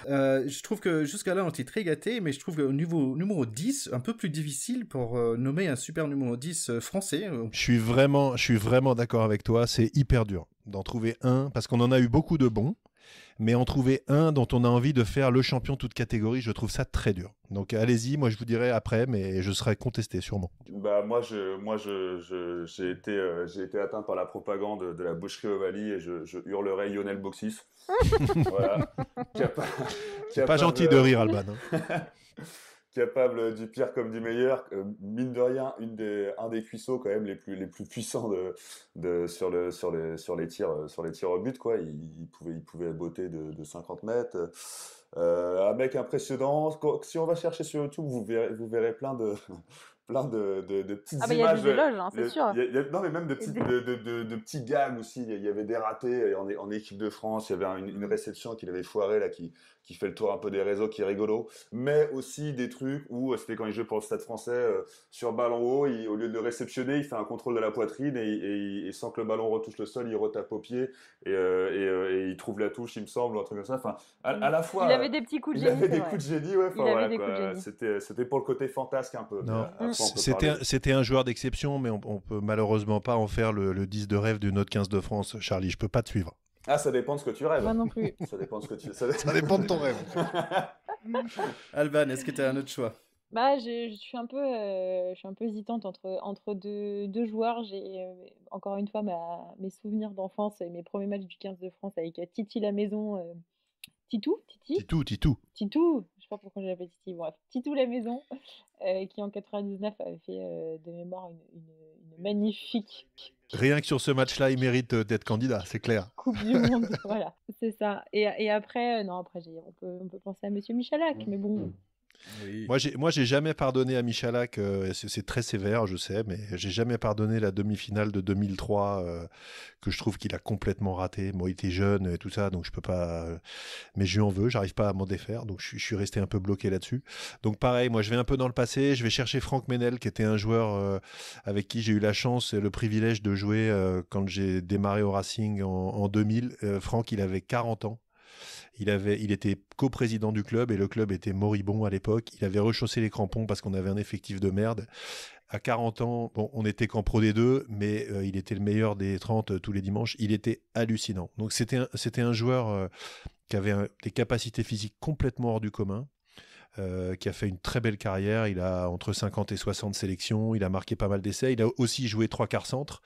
Je trouve que jusqu'à là, on était très gâtés, mais je trouve qu'au niveau numéro 10, un peu plus difficile pour nommer un super numéro 10 français.
Je suis vraiment d'accord avec toi. C'est hyper dur d'en trouver un parce qu'on en a eu beaucoup de bons. Mais en trouver un dont on a envie de faire le champion toute catégorie, je trouve ça très dur. Donc allez-y, moi je vous dirai après, mais je serai contesté sûrement.
Moi j'ai été atteint par la propagande de la boucherie Ovalie et je hurlerai Lionel Boxis. Voilà.
C'est pas gentil de rire, Alban.
Capable du pire comme du meilleur, mine de rien, un des cuissots quand même les plus puissants sur les tirs au but quoi. Il pouvait botter de 50 mètres. Un mec impressionnant. Si on va chercher sur YouTube, vous verrez plein de petites images.
Il y a des éloges, hein, c'est sûr.
Non, mais même de petits gags aussi. Il y avait des ratés en équipe de France. Il y avait une réception qu'il avait foirée là, qui fait le tour un peu des réseaux, qui est rigolo. Mais aussi des trucs où c'était quand il jouait pour le Stade Français sur ballon haut, au lieu de le réceptionner, il fait un contrôle de la poitrine et sans que le ballon retouche le sol, il retape au pied et il trouve la touche, il me semble, ou un truc comme ça. Enfin, à la fois.
Il avait des petits coups de génie.
Il avait des coups de génie, ouais. Voilà, c'était pour le côté fantasque un peu.
Non. C'était un joueur d'exception, mais on peut malheureusement pas en faire le 10 de rêve d'une autre 15 de France. Charlie, je peux pas te suivre.
Ah, ça dépend de ce que tu rêves.
Moi non plus.
Ça dépend de
de ton rêve.
Alban, est-ce que tu as un autre choix?
Je suis un peu hésitante entre deux joueurs. J'ai encore une fois mes souvenirs d'enfance et mes premiers matchs du 15 de France avec Titi la maison. Titou, je sais pas pourquoi je l'appelle Titi, bref, Titou la maison, qui en 99 avait fait de mémoire une magnifique
Rien que sur ce match-là, il mérite d'être candidat, c'est clair.
Coupe du Monde, voilà, c'est ça. Et après, on peut penser à Monsieur Michalak, mais bon.
Oui.
Moi, j'ai jamais pardonné à Michalak. C'est très sévère, je sais, mais j'ai jamais pardonné la demi-finale de 2003 que je trouve qu'il a complètement raté. Moi, il était jeune et tout ça, donc je peux pas. Mais je lui en veux. J'arrive pas à m'en défaire, donc je suis resté un peu bloqué là-dessus. Donc pareil, moi, je vais un peu dans le passé. Je vais chercher Franck Menel, qui était un joueur avec qui j'ai eu la chance et le privilège de jouer quand j'ai démarré au Racing en 2000. Franck, il avait 40 ans. Il était coprésident du club et le club était moribond à l'époque. Il avait rechaussé les crampons parce qu'on avait un effectif de merde. À 40 ans, bon, on était qu'en Pro D2, mais il était le meilleur des 30 tous les dimanches. Il était hallucinant. Donc c'était un joueur qui avait des capacités physiques complètement hors du commun. Qui a fait une très belle carrière. Il a entre 50 et 60 sélections. Il a marqué pas mal d'essais. Il a aussi joué 3/4 centre.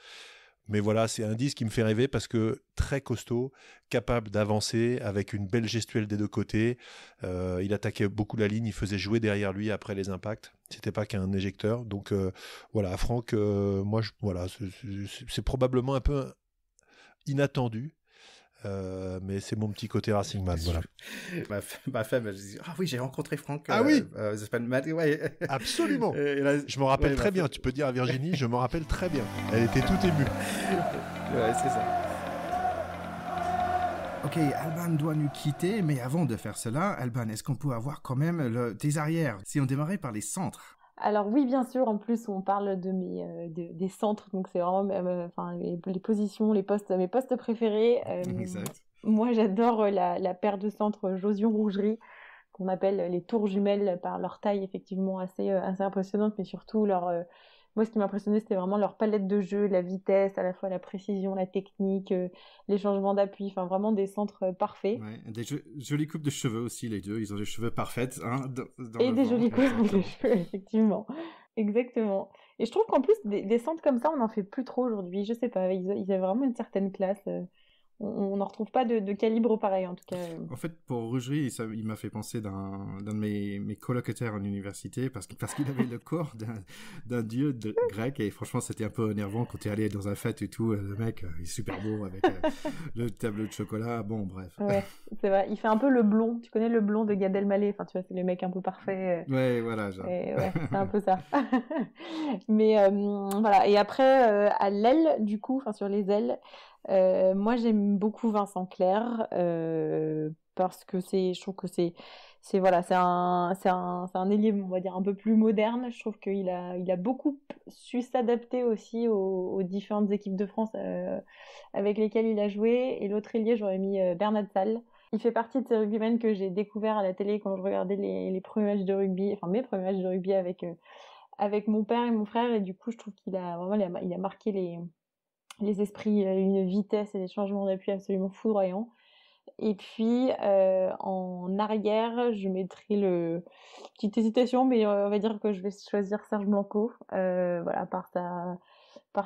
Mais voilà, c'est un 10 qui me fait rêver parce que très costaud, capable d'avancer avec une belle gestuelle des deux côtés. Il attaquait beaucoup la ligne, il faisait jouer derrière lui après les impacts. C'était pas qu'un éjecteur. Donc voilà, Franck, moi, voilà, c'est probablement un peu inattendu. Mais c'est mon petit côté Racing Man, voilà.
Ma femme, elle dit, ah oui, j'ai rencontré Franck.
Ah oui,
ouais.
Absolument.
Là,
je me rappelle
ouais,
très bien. Tu peux dire à Virginie, je me rappelle très bien. Elle était toute émue.
Ouais, c'est ça.
Ok, Alban doit nous quitter, mais avant de faire cela, Alban, est-ce qu'on peut avoir quand même tes arrières, si on démarrait par les centres?
Alors oui, bien sûr, en plus on parle des centres, donc c'est vraiment les positions, mes postes préférés.
Exact.
Moi j'adore la paire de centres Josion-Rougerie, qu'on appelle les tours jumelles par leur taille effectivement assez impressionnante, mais surtout moi ce qui m'impressionnait c'était vraiment leur palette de jeu, la vitesse, à la fois la précision, la technique, les changements d'appui, enfin vraiment des centres parfaits.
Ouais, des jolies coupes de cheveux aussi, les deux, ils ont des cheveux parfaits. Hein,
et des jolies coupes de cheveux, effectivement. Exactement. Et je trouve qu'en plus, des centres comme ça, on n'en fait plus trop aujourd'hui. Je sais pas, ils avaient vraiment une certaine classe. On n'en retrouve pas de calibre pareil, en tout cas.
En fait, pour Rougerie, il m'a fait penser d'un de mes colocataires en université, parce qu'il avait le corps d'un dieu grec, et franchement, c'était un peu énervant quand tu es allé dans un fête et tout. Le mec, il est super beau avec le tableau de chocolat. Bon, bref.
Ouais, c'est vrai. Il fait un peu le blond. Tu connais le blond de Gad Elmaleh? Enfin, tu vois, c'est les mecs un peu parfaits.
Ouais, voilà. Genre.
Ouais, c'est un peu ça. Mais voilà. Et après, à l'aile, du coup, enfin sur les ailes, moi j'aime beaucoup Vincent Clerc parce que je trouve que c'est un ailier, on va dire un peu plus moderne. Je trouve qu'il a beaucoup su s'adapter aussi aux différentes équipes de France avec lesquelles il a joué. Et l'autre ailier, j'aurais mis Bernard Salle. Il fait partie de ces rugbymen que j'ai découvert à la télé quand je regardais les premiers matchs de rugby, enfin mes premiers matchs de rugby avec mon père et mon frère, et du coup je trouve qu'il a vraiment il a marqué les esprits, une vitesse et des changements d'appui absolument foudroyants. Et puis en arrière, je mettrai petite hésitation, mais on va dire que je vais choisir Serge Blanco. Voilà, par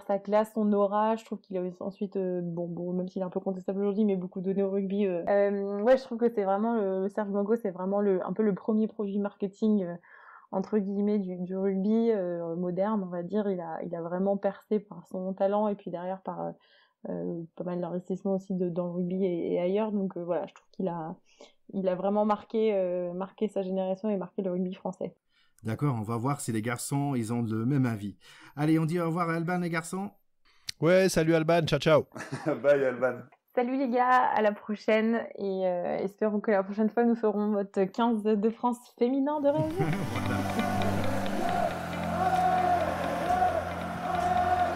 sa classe, son aura, je trouve qu'il a ensuite, bon, même s'il est un peu contestable aujourd'hui, mais beaucoup donné au rugby. Ouais, je trouve que c'est vraiment Serge Blanco, c'est vraiment un peu le premier produit marketing entre guillemets du rugby moderne, on va dire. Il a vraiment percé par son talent et puis derrière par pas mal d'investissement aussi dans le rugby et ailleurs. Donc voilà, je trouve qu'il a vraiment marqué sa génération et marqué le rugby français.
D'accord, on va voir si les garçons, ils ont le même avis. Allez, on dit au revoir à Alban, les garçons.
Ouais, salut Alban, ciao ciao.
Bye Alban.
Salut les gars, à la prochaine, et espérons que la prochaine fois nous ferons votre 15 de France féminin de rêve.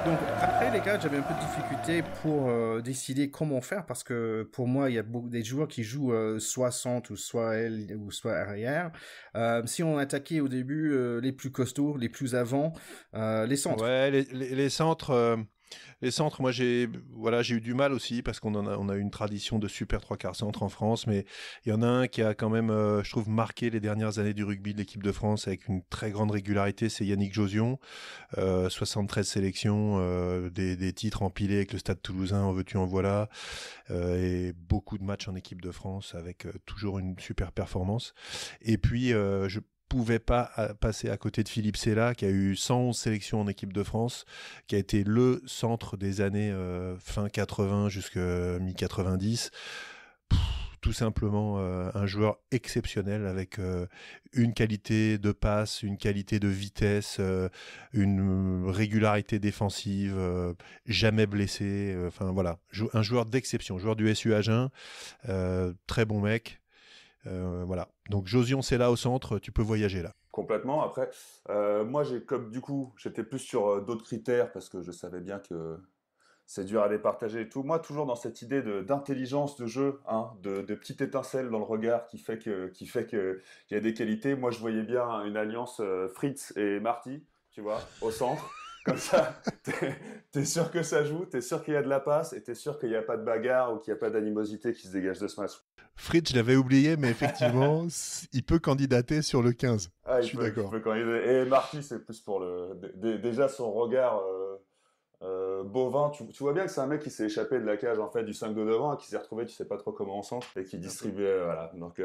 Donc après les gars, j'avais un peu de difficulté pour décider comment faire, parce que pour moi il y a beaucoup des joueurs qui jouent soit centre ou soit aile ou soit arrière. Si on attaquait au début les plus costauds, les plus avant, les centres.
Ouais, les centres. Les centres, moi j'ai eu du mal aussi parce on a une tradition de super 3/4 centre en France, mais il y en a un qui a quand même, je trouve, marqué les dernières années du rugby de l'équipe de France avec une très grande régularité, c'est Yannick Josion, 73 sélections, des titres empilés avec le Stade Toulousain, en veux-tu en voilà, et beaucoup de matchs en équipe de France avec toujours une super performance. Et puis je pouvais pas passer à côté de Philippe Sella, qui a eu 111 sélections en équipe de France, qui a été le centre des années fin 80 jusqu'à mi-90. tout simplement un joueur exceptionnel avec une qualité de passe, une qualité de vitesse, une régularité défensive, jamais blessé. Enfin voilà, un joueur d'exception, joueur du SU Agen, très bon mec. Voilà. Donc Josion, c'est là au centre, tu peux voyager là.
Complètement. Après, moi, du coup, j'étais plus sur d'autres critères parce que je savais bien que c'est dur à les partager et tout. Moi, toujours dans cette idée d'intelligence de jeu, hein, de petite étincelle dans le regard qui fait qu'il y a des qualités. Moi, je voyais bien une alliance Fritz et Marty, tu vois, au centre. Comme ça, t'es sûr que ça joue, t'es sûr qu'il y a de la passe et t'es sûr qu'il n'y a pas de bagarre ou qu'il n'y a pas d'animosité qui se dégage de ce match.
Fritz, je l'avais oublié, mais effectivement, il peut candidater sur le 15. Je suis d'accord.
Et Marty, c'est plus pour déjà son regard bovin. Tu vois bien que c'est un mec qui s'est échappé de la cage en fait du 5 de devant et qui s'est retrouvé, tu sais pas trop comment en centre et qui distribuait. Voilà. Donc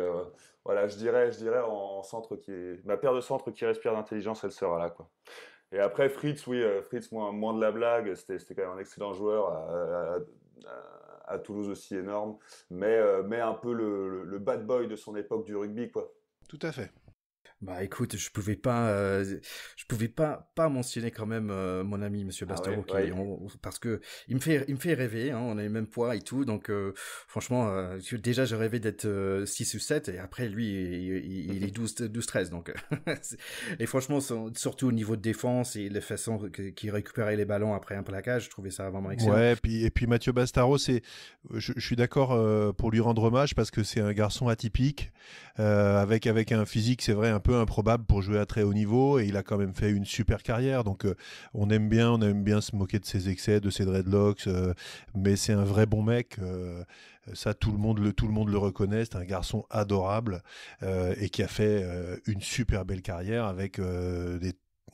voilà, je dirais en centre ma paire de centres qui respire d'intelligence, elle sera là quoi. Et après Fritz, oui, Fritz moins de la blague, c'était quand même un excellent joueur à Toulouse aussi énorme, mais un peu le bad boy de son époque du rugby quoi.
Tout à fait.
Bah écoute, je pouvais pas mentionner quand même mon ami Monsieur Bastero parce que il me fait rêver, hein, on a le même poids et tout, donc franchement déjà je rêvais d'être 6 ou 7 et après lui il est 12-13 donc et franchement surtout au niveau de défense et la façon qu'il récupérait les ballons après un plaquage, je trouvais ça vraiment excellent.
Ouais, et puis Mathieu Bastaro, je suis d'accord pour lui rendre hommage parce que c'est un garçon atypique avec un physique, c'est vrai, un peu improbable pour jouer à très haut niveau, et il a quand même fait une super carrière, donc on aime bien se moquer de ses excès, de ses dreadlocks, mais c'est un vrai bon mec, ça tout le monde le reconnaît, c'est un garçon adorable et qui a fait une super belle carrière avec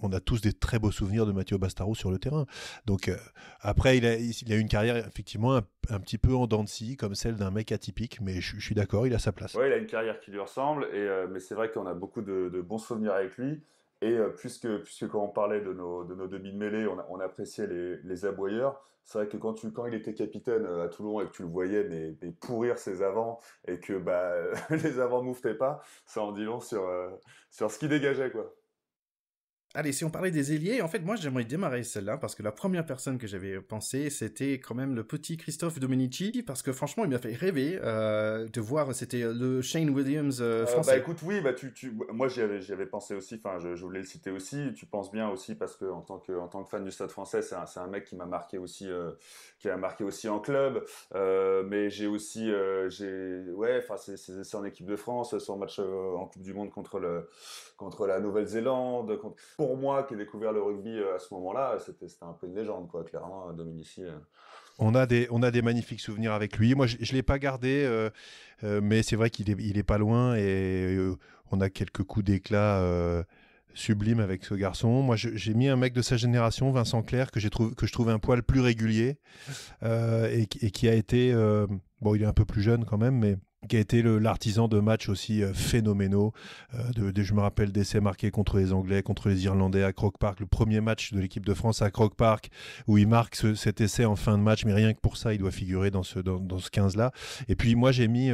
on a tous des très beaux souvenirs de Mathieu Bastaro sur le terrain. Donc après, il a eu une carrière effectivement un petit peu en dents de scie, comme celle d'un mec atypique, mais je suis d'accord, il a sa place.
Ouais, il a une carrière qui lui ressemble, mais c'est vrai qu'on a beaucoup de bons souvenirs avec lui. Et puisque quand on parlait de nos demi de mêlée, on appréciait les aboyeurs. C'est vrai que quand il était capitaine à Toulon et que tu le voyais mais pourrir ses avants et que les avants mouftaient pas, ça en dit long sur ce qu'il dégageait quoi.
Allez, si on parlait des ailiers, en fait, moi, j'aimerais démarrer celle-là, parce que la première personne que j'avais pensé, c'était quand même le petit Christophe Domenici, parce que franchement, il m'a fait rêver de voir, c'était le Shane Williams français.
Bah écoute, oui, moi j'y avais pensé aussi, enfin, je voulais le citer aussi, tu penses bien aussi, parce que en tant que fan du Stade français, c'est un mec qui m'a marqué aussi, en club, mais j'ai aussi, c'est en équipe de France, son match en Coupe du Monde contre la Nouvelle-Zélande, pour moi, qui ai découvert le rugby à ce moment-là, c'était un peu une légende, quoi, clairement, Domenici.
On a des magnifiques souvenirs avec lui. Moi, je l'ai pas gardé, mais c'est vrai qu'il est pas loin et on a quelques coups d'éclat sublimes avec ce garçon. Moi, j'ai mis un mec de sa génération, Vincent Clerc, que je trouve un poil plus régulier et qui a été, il est un peu plus jeune quand même, mais qui a été l'artisan de matchs aussi phénoménaux. Je me rappelle d'essais marqués contre les Anglais, contre les Irlandais à Croke Park, le premier match de l'équipe de France à Croke Park, où il marque cet essai en fin de match, mais rien que pour ça, il doit figurer dans ce 15-là. Et puis moi, j'ai mis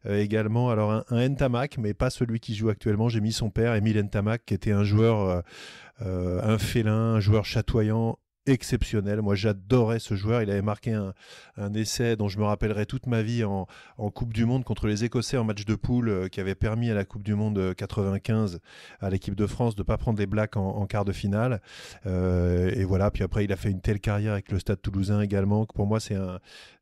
également alors un Ntamak, mais pas celui qui joue actuellement. J'ai mis son père, Émile Ntamak, qui était un joueur, un félin, un joueur chatoyant, exceptionnel. Moi, j'adorais ce joueur. Il avait marqué un essai dont je me rappellerai toute ma vie en Coupe du Monde contre les Écossais en match de poule qui avait permis à la Coupe du Monde 95 à l'équipe de France de ne pas prendre les Blacks en quart de finale. Et voilà. Puis après, il a fait une telle carrière avec le Stade Toulousain également que pour moi, c'est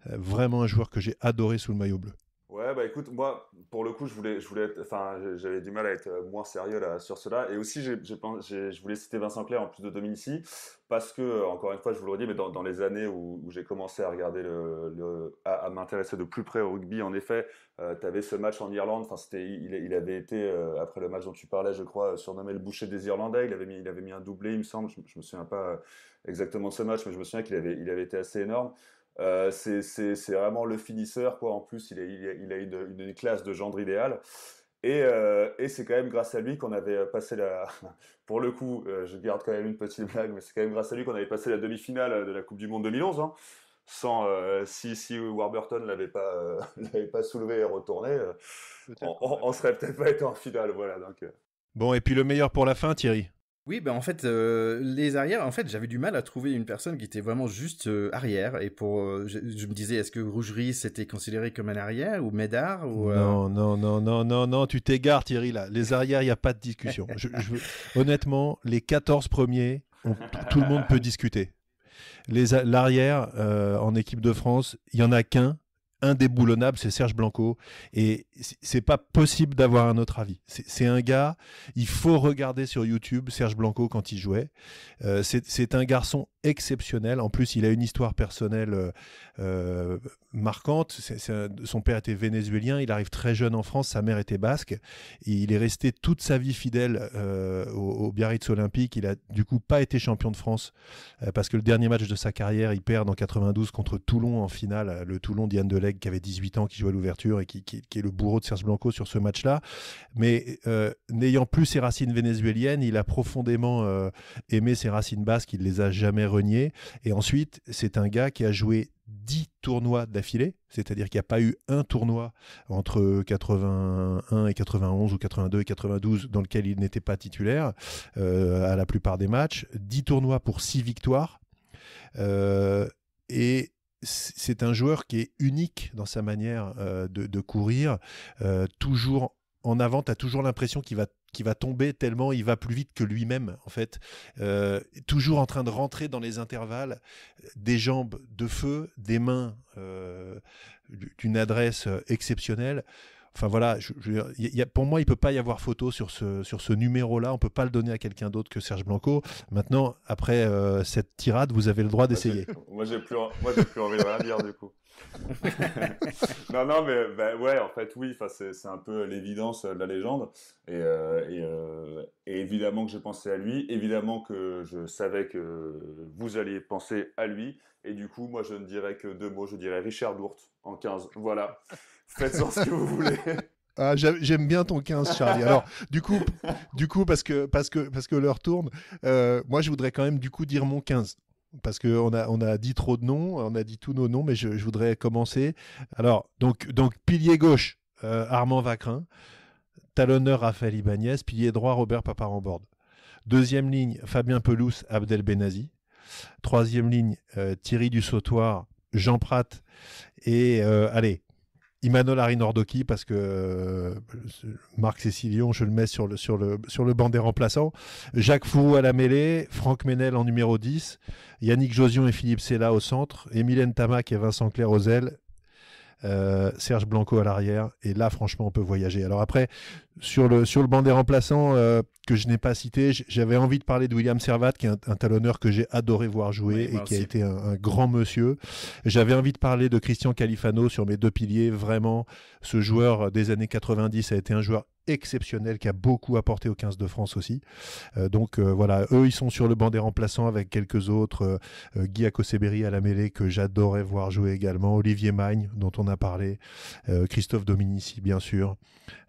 vraiment un joueur que j'ai adoré sous le maillot bleu.
Ouais, bah écoute, moi, pour le coup, j'avais du mal à être moins sérieux là, sur cela. Et aussi, je voulais citer Vincent Clerc en plus de Domenici, parce que, encore une fois, je vous le redis, mais dans les années où j'ai commencé à regarder à m'intéresser de plus près au rugby, en effet, tu avais ce match en Irlande. Enfin, il avait été, après le match dont tu parlais, je crois, surnommé le boucher des Irlandais. Il avait mis un doublé, il me semble. Je me souviens pas exactement de ce match, mais je me souviens qu'il avait été assez énorme. C'est vraiment le finisseur quoi. En plus il a une classe de gendre idéal et c'est quand même grâce à lui qu'on avait passé pour le coup je garde quand même une petite blague, mais c'est quand même grâce à lui qu'on avait passé la demi-finale de la Coupe du Monde 2011 hein. si Warburton l'avait pas soulevé et retourné, on serait peut-être pas été en finale. Voilà, donc.
Bon, et puis le meilleur pour la fin, Thierry.
Oui, ben en fait, les arrières, en fait, j'avais du mal à trouver une personne qui était vraiment juste arrière. Et je me disais, est-ce que Rougerie c'était considéré comme un arrière ou Médard ou
Non, tu t'égares, Thierry, là. Les arrières, il n'y a pas de discussion. Honnêtement, les 14 premiers, tout le monde peut discuter. L'arrière, en équipe de France, il n'y en a qu'un. Indéboulonnable, c'est Serge Blanco, et c'est pas possible d'avoir un autre avis. C'est un gars, il faut regarder sur YouTube Serge Blanco quand il jouait. C'est un garçon exceptionnel. En plus, il a une histoire personnelle marquante. Son père était vénézuélien, il arrive très jeune en France, sa mère était basque, et il est resté toute sa vie fidèle au Biarritz Olympique. Il a du coup pas été champion de France parce que le dernier match de sa carrière, il perd en 92 contre Toulon en finale, le Toulon d'Yann Delegue qui avait 18 ans, qui jouait à l'ouverture et qui est le bourreau de Serge Blanco sur ce match-là. Mais n'ayant plus ses racines vénézuéliennes, il a profondément aimé ses racines basques, il les a jamais reniées. Et ensuite, c'est un gars qui a joué 10 tournois d'affilée, c'est-à-dire qu'il n'y a pas eu un tournoi entre 81 et 91 ou 82 et 92 dans lequel il n'était pas titulaire à la plupart des matchs. 10 tournois pour 6 victoires. Et c'est un joueur qui est unique dans sa manière de courir, toujours en avant. Tu as toujours l'impression qu'il va tomber tellement il va plus vite que lui-même, en fait. Toujours en train de rentrer dans les intervalles, des jambes de feu, des mains d'une adresse exceptionnelle. Enfin voilà, pour moi, il ne peut pas y avoir photo sur ce numéro-là. On ne peut pas le donner à quelqu'un d'autre que Serge Blanco. Maintenant, après cette tirade, vous avez le droit d'essayer.
Moi, j'ai plus envie de rien dire, du coup. non, mais ouais, en fait, oui, c'est un peu l'évidence de la légende. Et évidemment que j'ai pensé à lui. Évidemment que je savais que vous alliez penser à lui. Et du coup, moi, je ne dirais que 2 mots. Je dirais Richard Dourte en 15. Voilà. Faites-en ce que vous voulez.
Ah, j'aime bien ton 15, Charlie. Alors, du coup parce que l'heure tourne, moi, je voudrais quand même du coup dire mon 15. Parce qu'on a dit trop de noms, on a dit tous nos noms, mais je voudrais commencer. Alors, donc pilier gauche, Armand Vacrin. Talonneur, Raphaël Ibanez. Pilier droit, Robert Paparamborde. Deuxième ligne, Fabien Pelouse, Abdel Benazi. Troisième ligne, Thierry Dussautoir, Jean Prat et Imanol Arinordoki, parce que Marc Cécilion, je le mets sur le banc des remplaçants. Jacques Fourou à la mêlée, Franck Ménel en numéro 10, Yannick Josion et Philippe Sella au centre, Émile Tamac et Vincent Clerc aux ailes, Serge Blanco à l'arrière. Et là, franchement, on peut voyager. Alors après, sur le banc des remplaçants que je n'ai pas cité, j'avais envie de parler de William Servat, qui est un talonneur que j'ai adoré voir jouer et qui a été un grand monsieur. J'avais envie de parler de Christian Califano sur mes 2 piliers. Vraiment, ce joueur des années 90 a été un joueur exceptionnel qui a beaucoup apporté au 15 de France aussi. Donc voilà, eux ils sont sur le banc des remplaçants avec quelques autres. Guy Akoseberi à la mêlée que j'adorais voir jouer également. Olivier Magne dont on a parlé. Christophe Dominici bien sûr.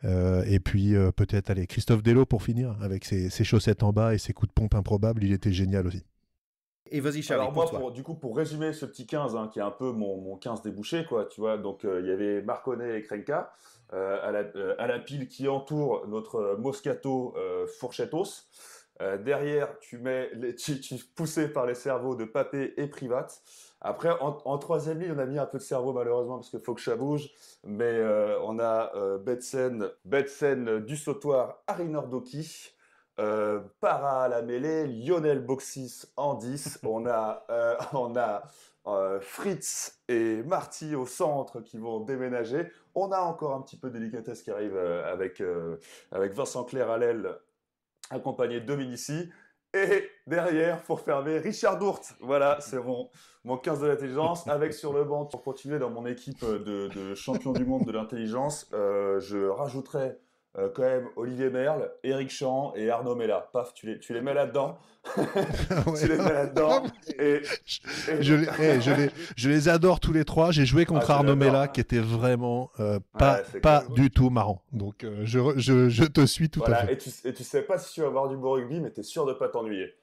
Et puis peut-être Christophe Dello pour finir avec ses chaussettes en bas et ses coups de pompe improbables. Il était génial aussi.
Et vas-y Charlie.
Alors moi, pour résumer ce petit 15, qui est un peu mon 15 débouché, quoi, tu vois, donc il y avait Marconnet et Krenka à la pile qui entoure notre Moscato Fourchettos. Derrière, tu poussé par les cerveaux de Papé et Privat. Après, en troisième ligne, on a mis un peu de cerveau malheureusement parce qu'il faut que ça bouge. Mais on a Betsen Dussautoir, Arinordoki. Para à la mêlée, Lionel Boxis en 10. On a Fritz et Marty au centre qui vont déménager. On a encore un petit peu de délicatesse qui arrive avec Vincent Clerc à l'aile, accompagné de Dominici. Et derrière, pour fermer, Richard Dourte. Voilà, c'est mon 15 de l'intelligence. Avec sur le banc, pour continuer dans mon équipe de champion du monde de l'intelligence, je rajouterai quand même Olivier Merle, Éric Champ et Arnaud Mella. Paf, tu les mets là-dedans.
Ouais.
Tu les mets là-dedans.
Je les adore tous les 3. J'ai joué contre Arnaud Mella qui était vraiment pas du tout marrant. Donc je te suis tout à fait.
Et tu sais pas si tu vas avoir du beau rugby, mais tu es sûr de pas t'ennuyer.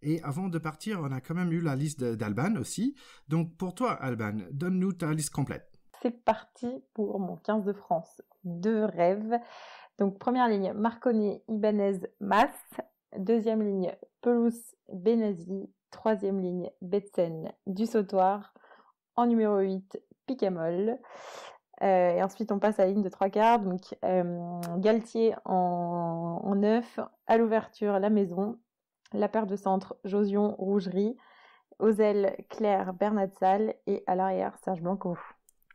Et avant de partir, on a quand même eu la liste d'Alban aussi. Donc pour toi, Alban, donne-nous ta liste complète.
C'est parti pour mon 15 de France de rêve. Donc première ligne, Marconnet, Ibanez, Mas. Deuxième ligne, Pelouse, Benazzi. Troisième ligne, Betsen, Dussautoir. En numéro 8, Picamol. Et ensuite, on passe à la ligne de 3/4. Donc, Galtier en 9. À l'ouverture, La Maison. La paire de centre, Josion, Rougerie. Aux ailes, Claire, Bernatsal. Et à l'arrière, Serge Blanco.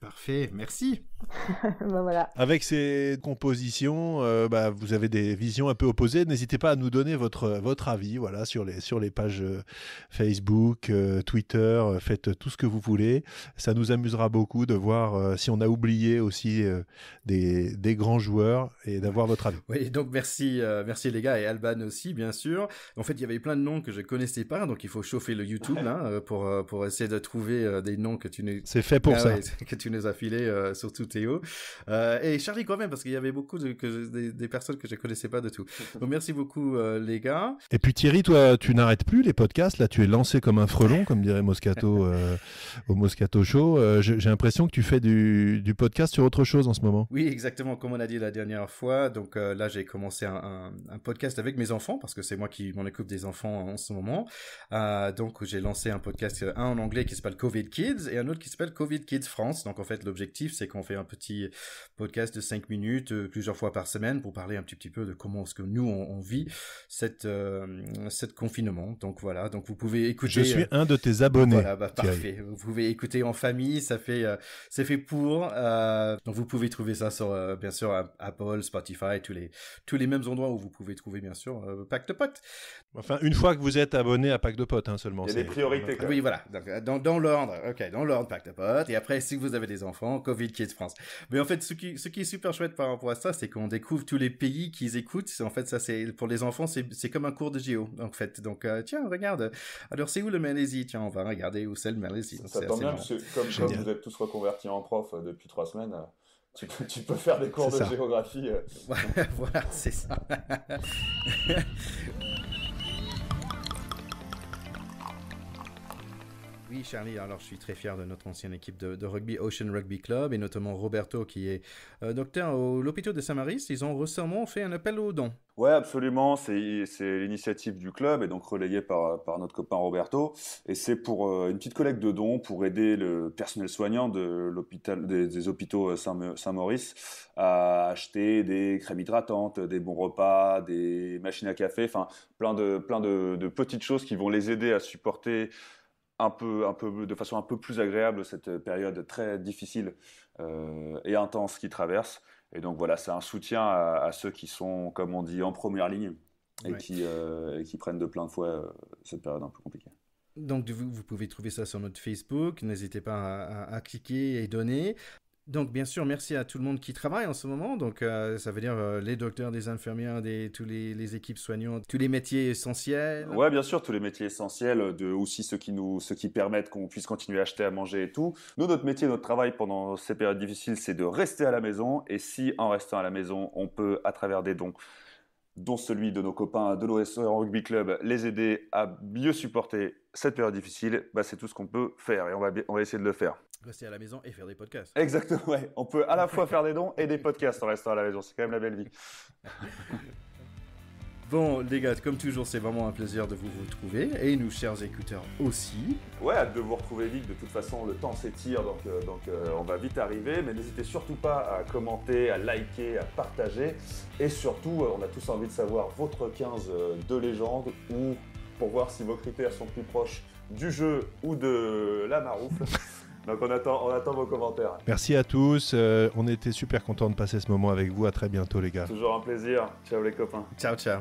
Parfait, merci.
Ben voilà.
Avec ces compositions, vous avez des visions un peu opposées. N'hésitez pas à nous donner votre avis, voilà, sur les pages Facebook, Twitter. Faites tout ce que vous voulez. Ça nous amusera beaucoup de voir si on a oublié aussi des grands joueurs et d'avoir votre avis.
Oui, donc merci les gars et Alban aussi, bien sûr. En fait, il y avait plein de noms que je connaissais pas, donc il faut chauffer le YouTube là pour essayer de trouver des noms que tu nous.
C'est fait pour ça.
Ouais, que tu nous as filé, surtout Théo. Et Charlie quand même, parce qu'il y avait beaucoup des personnes que je connaissais pas de tout. Donc merci beaucoup les gars.
Et puis Thierry, toi, tu n'arrêtes plus les podcasts. Là, tu es lancé comme un frelon, comme dirait Moscato au Moscato Show. J'ai l'impression que tu fais du podcast sur autre chose en ce moment.
Oui, exactement, comme on a dit la dernière fois. Donc là, j'ai commencé un podcast avec mes enfants, parce que c'est moi qui m'en occupe des enfants en ce moment. Donc j'ai lancé un podcast, un en anglais qui s'appelle Covid Kids et un autre qui s'appelle Covid Kids France. Donc en fait, l'objectif, c'est qu'on fait un petit podcast de 5 minutes plusieurs fois par semaine pour parler un petit peu de comment est-ce que nous on vit cette confinement. Donc voilà, donc vous pouvez écouter.
Je suis un de tes abonnés.
Voilà, parfait. Vous pouvez écouter en famille, c'est fait pour. Donc vous pouvez trouver ça sur bien sûr Apple, Spotify, tous les mêmes endroits où vous pouvez trouver bien sûr Pack de Potes.
Enfin, une fois que vous êtes abonné à Pack de Potes seulement.
Il y a des priorités.
Oui, voilà. Donc, dans l'ordre, dans l'ordre Pack de Potes. Et après, si vous avez des enfants, Covid Kids France. Mais en fait, ce qui est super chouette par rapport à ça, c'est qu'on découvre tous les pays qu'ils écoutent. En fait, ça, c'est pour les enfants, c'est comme un cours de géo. En fait, donc tiens, regarde. Alors, c'est où le Malaisie? Tiens, on va regarder où c'est le Malaisie.
Ça tombe bien, comme vous êtes tous reconvertis en prof depuis 3 semaines. Tu peux faire des cours de géographie.
Voilà, c'est ça. Oui, Charlie, alors je suis très fier de notre ancienne équipe de rugby, Ocean Rugby Club, et notamment Roberto qui est docteur à l'hôpital de Saint-Maurice. Ils ont récemment fait un appel aux dons.
Ouais, absolument. C'est l'initiative du club et donc relayée par notre copain Roberto. Et c'est pour une petite collecte de dons pour aider le personnel soignant de l'hôpital, des hôpitaux Saint-Maurice à acheter des crèmes hydratantes, des bons repas, des machines à café, enfin plein de petites choses qui vont les aider à supporter de façon un peu plus agréable cette période très difficile et intense qu'ils traversent. Et donc voilà, c'est un soutien à ceux qui sont, comme on dit, en première ligne et qui prennent de plein de fouet cette période un peu compliquée.
Donc vous pouvez trouver ça sur notre Facebook, n'hésitez pas à cliquer et donner. Donc, bien sûr, merci à tout le monde qui travaille en ce moment. Donc, ça veut dire les docteurs, les infirmières, tous les équipes soignantes, tous les métiers essentiels.
Ouais, bien sûr, tous les métiers essentiels, aussi ceux qui permettent qu'on puisse continuer à acheter à manger et tout. Nous, notre métier, notre travail pendant ces périodes difficiles, c'est de rester à la maison. Et si, en restant à la maison, on peut, à travers des dons, dont celui de nos copains de l'OSE Rugby Club, les aider à mieux supporter cette période difficile, c'est tout ce qu'on peut faire et on va essayer de le faire.
Rester à la maison et faire des podcasts.
Exactement, ouais. On peut à la fois faire des dons et des podcasts en restant à la maison. C'est quand même la belle vie.
Bon, les gars, comme toujours, c'est vraiment un plaisir de vous retrouver. Et nous, chers écouteurs, aussi.
Ouais, hâte de vous retrouver vite. De toute façon, le temps s'étire, donc on va vite arriver. Mais n'hésitez surtout pas à commenter, à liker, à partager. Et surtout, on a tous envie de savoir votre 15 de légende ou pour voir si vos critères sont plus proches du jeu ou de la maroufle. Donc on attend vos commentaires.
Merci à tous, on était super contents de passer ce moment avec vous, à très bientôt les gars.
Toujours un plaisir, ciao les copains.
Ciao, ciao.